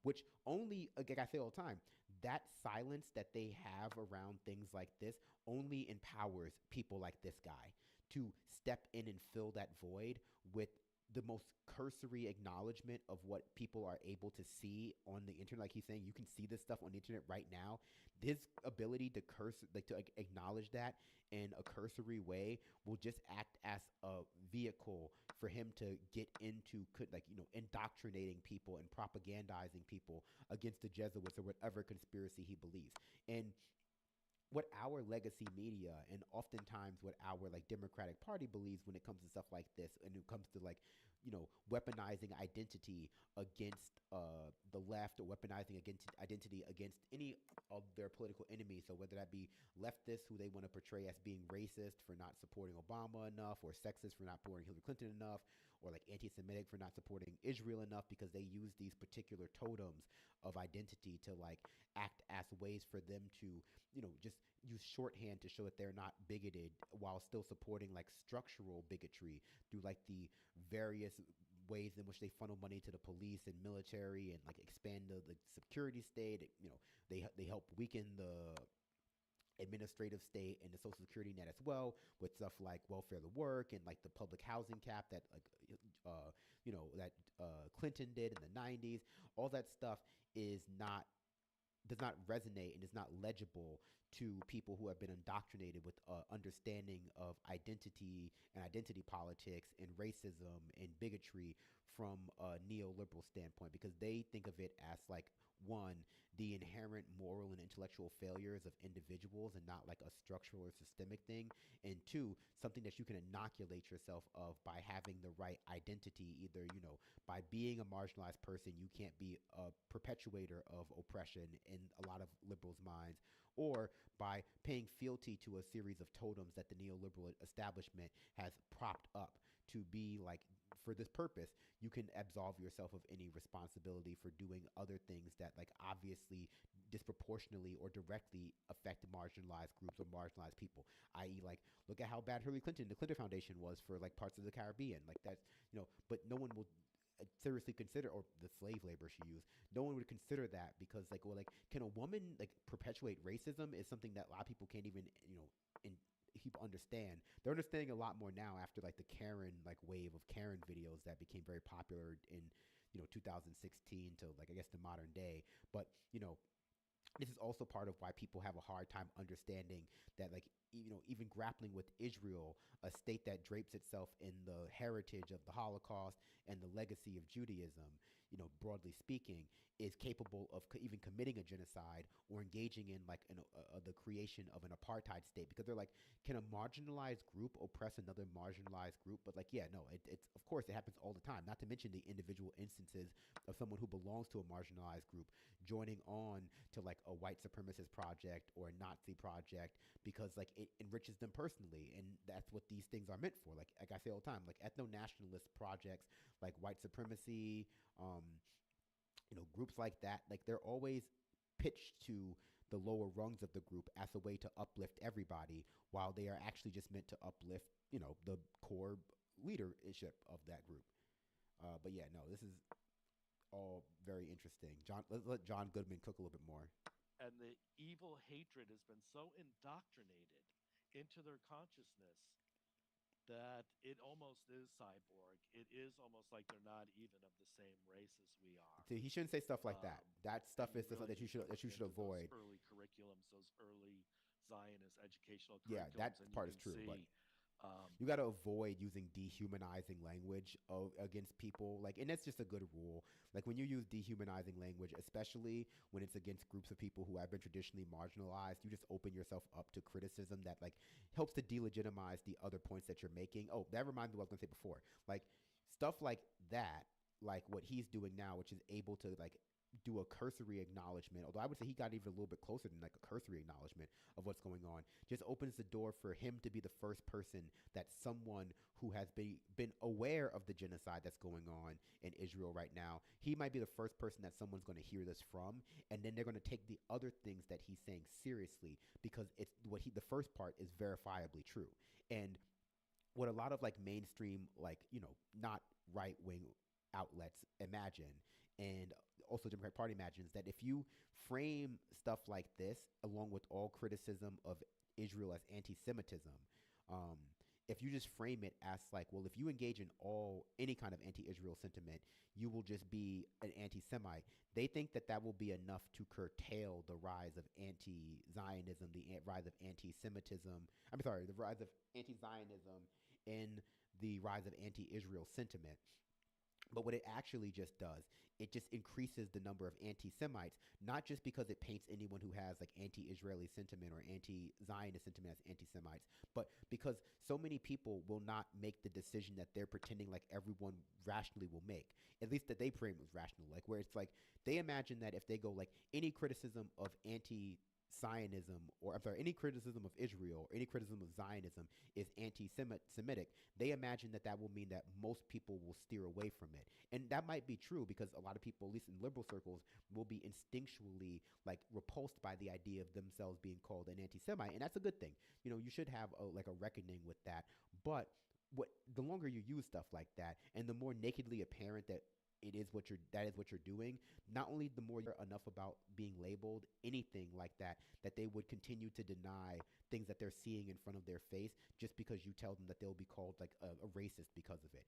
Which only, like I say all the time, that silence that they have around things like this only empowers people like this guy to step in and fill that void with the most cursory acknowledgement of what people are able to see on the internet. Like he's saying, you can see this stuff on the internet right now. His ability to acknowledge that in a cursory way will just act as a vehicle for him to get into indoctrinating people and propagandizing people against the Jesuits or whatever conspiracy he believes. And what our legacy media and oftentimes what our like Democratic Party believes when it comes to stuff like this, and it comes to like, weaponizing identity against the left, or weaponizing against identity against any of their political enemies. So whether that be leftists who they want to portray as being racist for not supporting Obama enough, or sexist for not supporting Hillary Clinton enough, or like anti-Semitic for not supporting Israel enough, because they use these particular totems of identity to like act as ways for them to, just use shorthand to show that they're not bigoted while still supporting like structural bigotry through like the various ways in which they funnel money to the police and military and like expand the security state. They help weaken the administrative state and the social security net as well, with stuff like welfare to work and like the public housing cap that that Clinton did in the 90s. All that stuff is not does not resonate and is not legible to people who have been indoctrinated with understanding of identity and identity politics and racism and bigotry from a neoliberal standpoint, because they think of it as like, one, the inherent moral and intellectual failures of individuals and not like a structural or systemic thing, and two, something that you can inoculate yourself of by having the right identity. Either, by being a marginalized person, you can't be a perpetuator of oppression in a lot of liberals' minds, or by paying fealty to a series of totems that the neoliberal establishment has propped up to be like, for this purpose, you can absolve yourself of any responsibility for doing other things that like obviously disproportionately or directly affect marginalized groups or marginalized people, i.e. like, look at how bad the Clinton Foundation was for like parts of the Caribbean. Like that's, but no one will seriously consider, or the slave labor she used, no one would consider that, because like, well, like, can a woman like perpetuate racism is something that a lot of people can't even, in people understand. They're understanding a lot more now after like the Karen like wave of Karen videos that became very popular in 2016 to like, I guess, the modern day. But this is also part of why people have a hard time understanding that, like, even grappling with Israel, a state that drapes itself in the heritage of the Holocaust and the legacy of Judaism, broadly speaking, is capable of even committing a genocide or engaging in like the creation of an apartheid state, because they're like, can a marginalized group oppress another marginalized group? But like, yeah, no, it's, of course, it happens all the time, not to mention the individual instances of someone who belongs to a marginalized group joining on to like a white supremacist project or a Nazi project because like it enriches them personally, and that's what these things are meant for. Like I say all the time, like ethno-nationalist projects, like white supremacy, groups like that, like they're always pitched to the lower rungs of the group as a way to uplift everybody, while they are actually just meant to uplift, the core leadership of that group. But yeah, no, this is all very interesting. John, let's let John Goodman cook a little bit more. And the evil hatred has been so indoctrinated into their consciousness that it almost is cyborg. It is almost like they're not even of the same race as we are. So he shouldn't say stuff like that. That stuff is stuff really that you should avoid. Those early curriculums, those early Zionist educational Yeah, curriculums, that and part you is can true, but see you got to avoid using dehumanizing language against people. Like, and that's just a good rule. Like when you use dehumanizing language, especially when it's against groups of people who have been traditionally marginalized, you just open yourself up to criticism that like helps to delegitimize the other points that you're making. Oh, that reminds me of what I was gonna say before. Like stuff like that, like what he's doing now, which is able to like do a cursory acknowledgement, although I would say he got even a little bit closer than like a cursory acknowledgement of what's going on, just opens the door for him to be the first person that someone who has been aware of the genocide that's going on in Israel right now, he might be the first person that someone's going to hear this from, and then they're going to take the other things that he's saying seriously, because it's the first part is verifiably true. And what a lot of like mainstream, like, not right wing outlets imagine, and also Democratic Party imagines, that if you frame stuff like this along with all criticism of Israel as anti-Semitism, if you just frame it as like, well, if you engage in any kind of anti-Israel sentiment, you will just be an anti-Semite. They think that that will be enough to curtail the rise of anti-Zionism, the rise of anti-Semitism. I'm sorry, the rise of anti-Zionism and the rise of anti-Israel sentiment. But what it actually just does, it just increases the number of anti-Semites, not just because it paints anyone who has like anti-Israeli sentiment or anti-Zionist sentiment as anti-Semites, but because so many people will not make the decision that they're pretending like everyone rationally will make, at least that they frame as rational, like where it's like they imagine that if they go like any criticism of Zionism, or I'm sorry, any criticism of Israel or any criticism of Zionism is anti-Semitic, they imagine that that will mean that most people will steer away from it. And that might be true, because a lot of people, at least in liberal circles, will be instinctually like repulsed by the idea of themselves being called an anti-Semite. And that's a good thing. You should have a reckoning with that. But the longer you use stuff like that, and the more nakedly apparent that that is what you're doing. Not only the more you care enough about being labeled anything like that, that they would continue to deny things that they're seeing in front of their face just because you tell them that they'll be called like a racist because of it.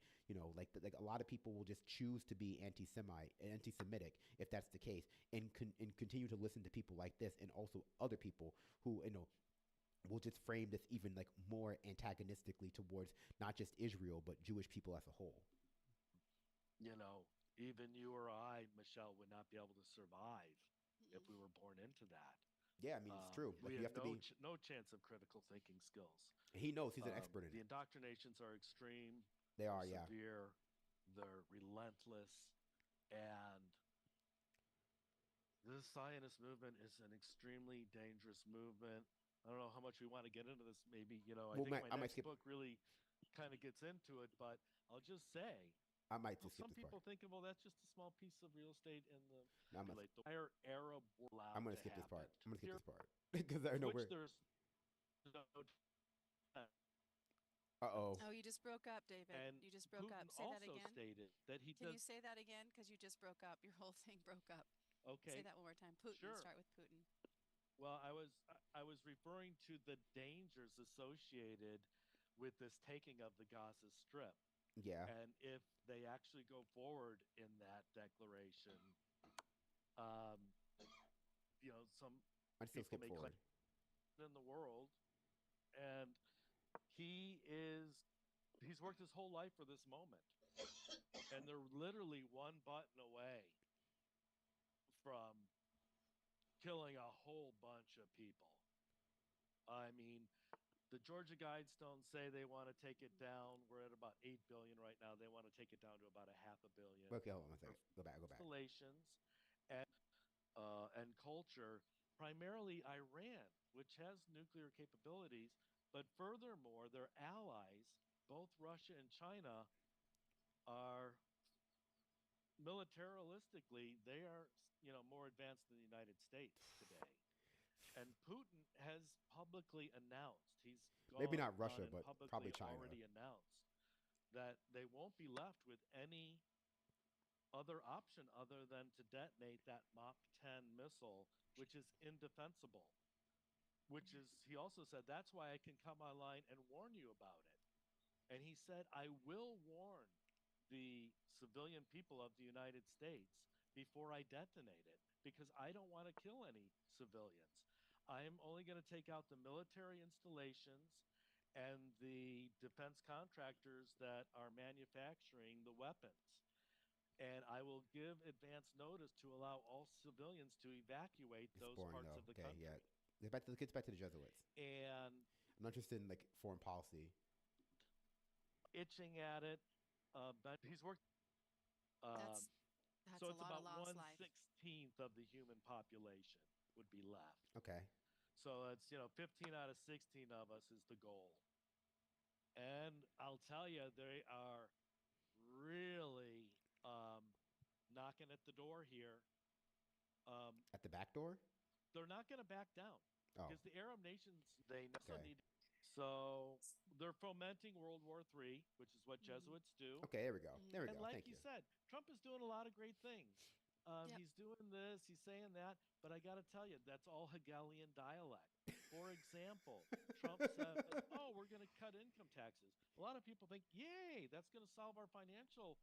Like a lot of people will just choose to be anti-Semitic if that's the case, and continue to listen to people like this, and also other people who will just frame this even like more antagonistically towards not just Israel but Jewish people as a whole. You know, even you or I, Michelle, would not be able to survive if we were born into that. Yeah, I mean it's true. Like We you have have to be. no chance of critical thinking skills. He knows he's an expert in The it. indoctrinations are extreme, They they're are, yeah. severe, they're relentless, and this Zionist movement is an extremely dangerous movement. I don't know how much we want to get into this. Maybe, I think my I might next skip. book really kind of gets into it, but I'll just say, I might just skip some this part. people thinking, well, that's just a small piece of real estate in the No, manipulate the entire Arab world I'm allowed gonna to skip this happen. part. I'm gonna skip Here, this part because I know which we're. there's no Uh-oh. Oh, you just broke up, David. and You just broke Putin up. Say that also again. stated that he Can does. you say that again? Because you just broke up. Your whole thing broke up. Say Okay, that one more time. Putin. sure. Start with Putin. Well, I was referring to the dangers associated with this taking of the Gaza Strip. Yeah. And if they actually go forward in that declaration, um, some I still people skip may claim forward. in the world, and he's worked his whole life for this moment, and they're literally one button away from killing a whole bunch of people. I mean, the Georgia Guidestones say they want to take it down. We're at about 8 billion right now. They want to take it down to about a half a billion. Okay, hold on one second. Go back. Go back. Installations and culture, primarily Iran, which has nuclear capabilities, but furthermore, their allies, both Russia and China, are militaristically, they are more advanced than the United States today. And Putin has publicly announced, he's Maybe gone not on Russia, and but probably publicly China. already announced that they won't be left with any other option other than to detonate that Mach 10 missile, which is indefensible. Which is, he also said, that's why I can come online and warn you about it. And he said, I will warn the civilian people of the United States before I detonate it because I don't want to kill any civilians. I am only going to take out the military installations and the defense contractors that are manufacturing the weapons. And I will give advance notice to allow all civilians to evacuate It's those boring parts though. of the Okay, country. yeah. Get back to the Jesuits. And I'm not interested in like foreign policy. itching at it, but he's worked. Um, That's that's so a it's lot of about lost life. 1/16 of the human population would be left. Okay. So it's 15 out of 16 of us is the goal. And I'll tell you, they are really knocking at the door here. At the back door. They're not going to back down Oh. because the Arab nations they also Okay. need. So they're fomenting World War III, which is what Mhm. Jesuits do. Okay. There we go. There we And go. like Thank you you. said, Trump is doing a lot of great things. Yep. He's doing this, he's saying that, but I got to tell you, that's all Hegelian dialect. For example, Trump says, "Oh, we're going to cut income taxes." A lot of people think, "Yay, that's going to solve our financial."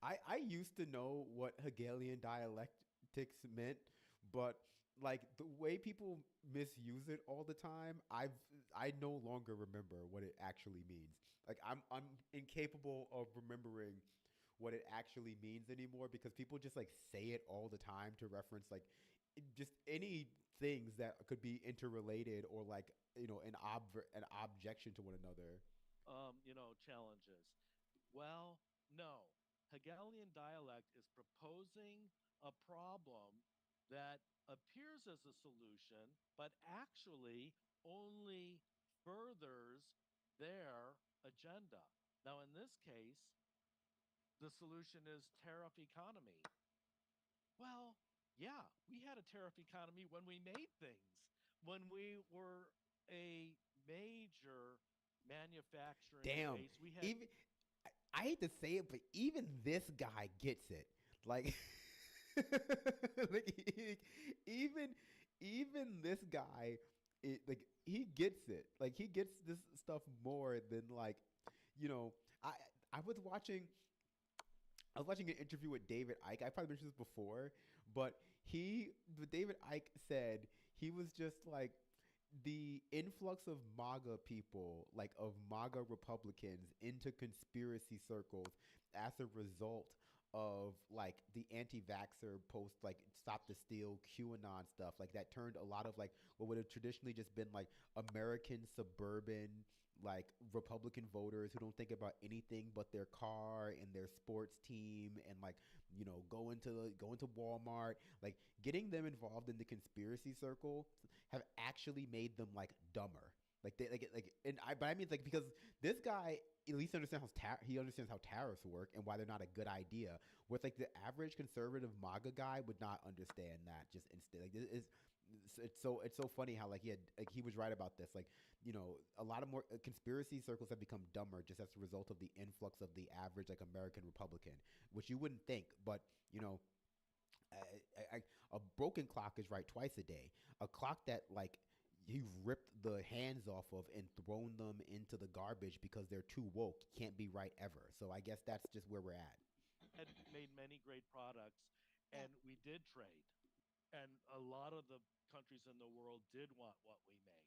I used to know what Hegelian dialectics meant, but like the way people misuse it all the time, I no longer remember what it actually means. Like I'm incapable of remembering what it actually means anymore because people just like say it all the time to reference like just any things that could be interrelated or like an objection to one another. Challenges. Well, no. Hegelian dialect is proposing a problem that appears as a solution, but actually only furthers their agenda. Now, in this case, the solution is tariff economy. Well, yeah, we had a tariff economy when we made things, when we were a major manufacturing Damn. base. We had Even I hate to say it, but even this guy gets it. Like, like even even this guy, like he gets it. Like he gets this stuff more than like, you know, I I was watching I was watching an interview with David Icke. I probably mentioned this before, but David Icke said he was just like the influx of MAGA people, like of MAGA Republicans, into conspiracy circles as a result of like the anti-vaxxer post, like stop the steal QAnon stuff, like that turned a lot of like what would have traditionally just been like American suburban like Republican voters who don't think about anything but their car and their sports team and like going to Walmart, like getting them involved in the conspiracy circle have actually made them like dumber. Like they like and I but I mean like because this guy at least understands he understands how tariffs work and why they're not a good idea. With like the average conservative MAGA guy would not understand that just instant. Like this is it's so funny how like he was right about this. Like a lot of more conspiracy circles have become dumber just as a result of the influx of the average like American Republican, which you wouldn't think, but you know a broken clock is right twice a day. A clock that like you've ripped the hands off of and thrown them into the garbage because they're too woke can't be right ever. So I guess that's just where we're at. Had made many great products, Yeah. and we did trade. And a lot of the countries in the world did want what we make.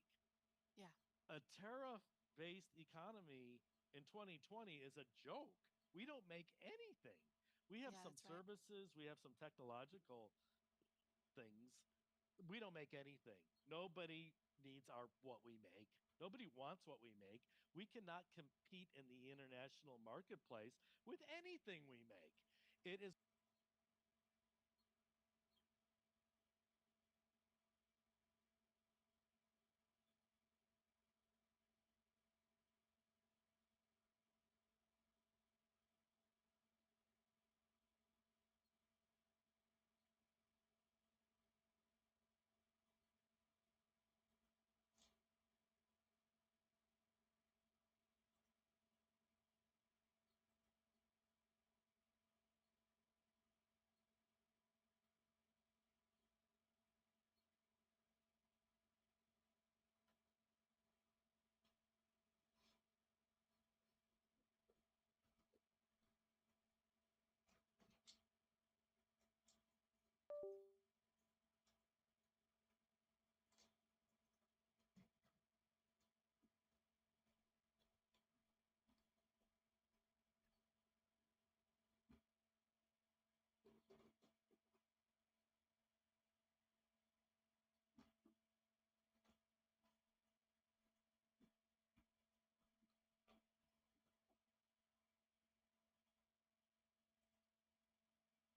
Yeah. A tariff based economy in 2020 is a joke. We don't make anything. We have Yeah, some that's right. services, we have some technological things. We don't make anything. Nobody needs our what we make. Nobody wants what we make. We cannot compete in the international marketplace with anything we make. It is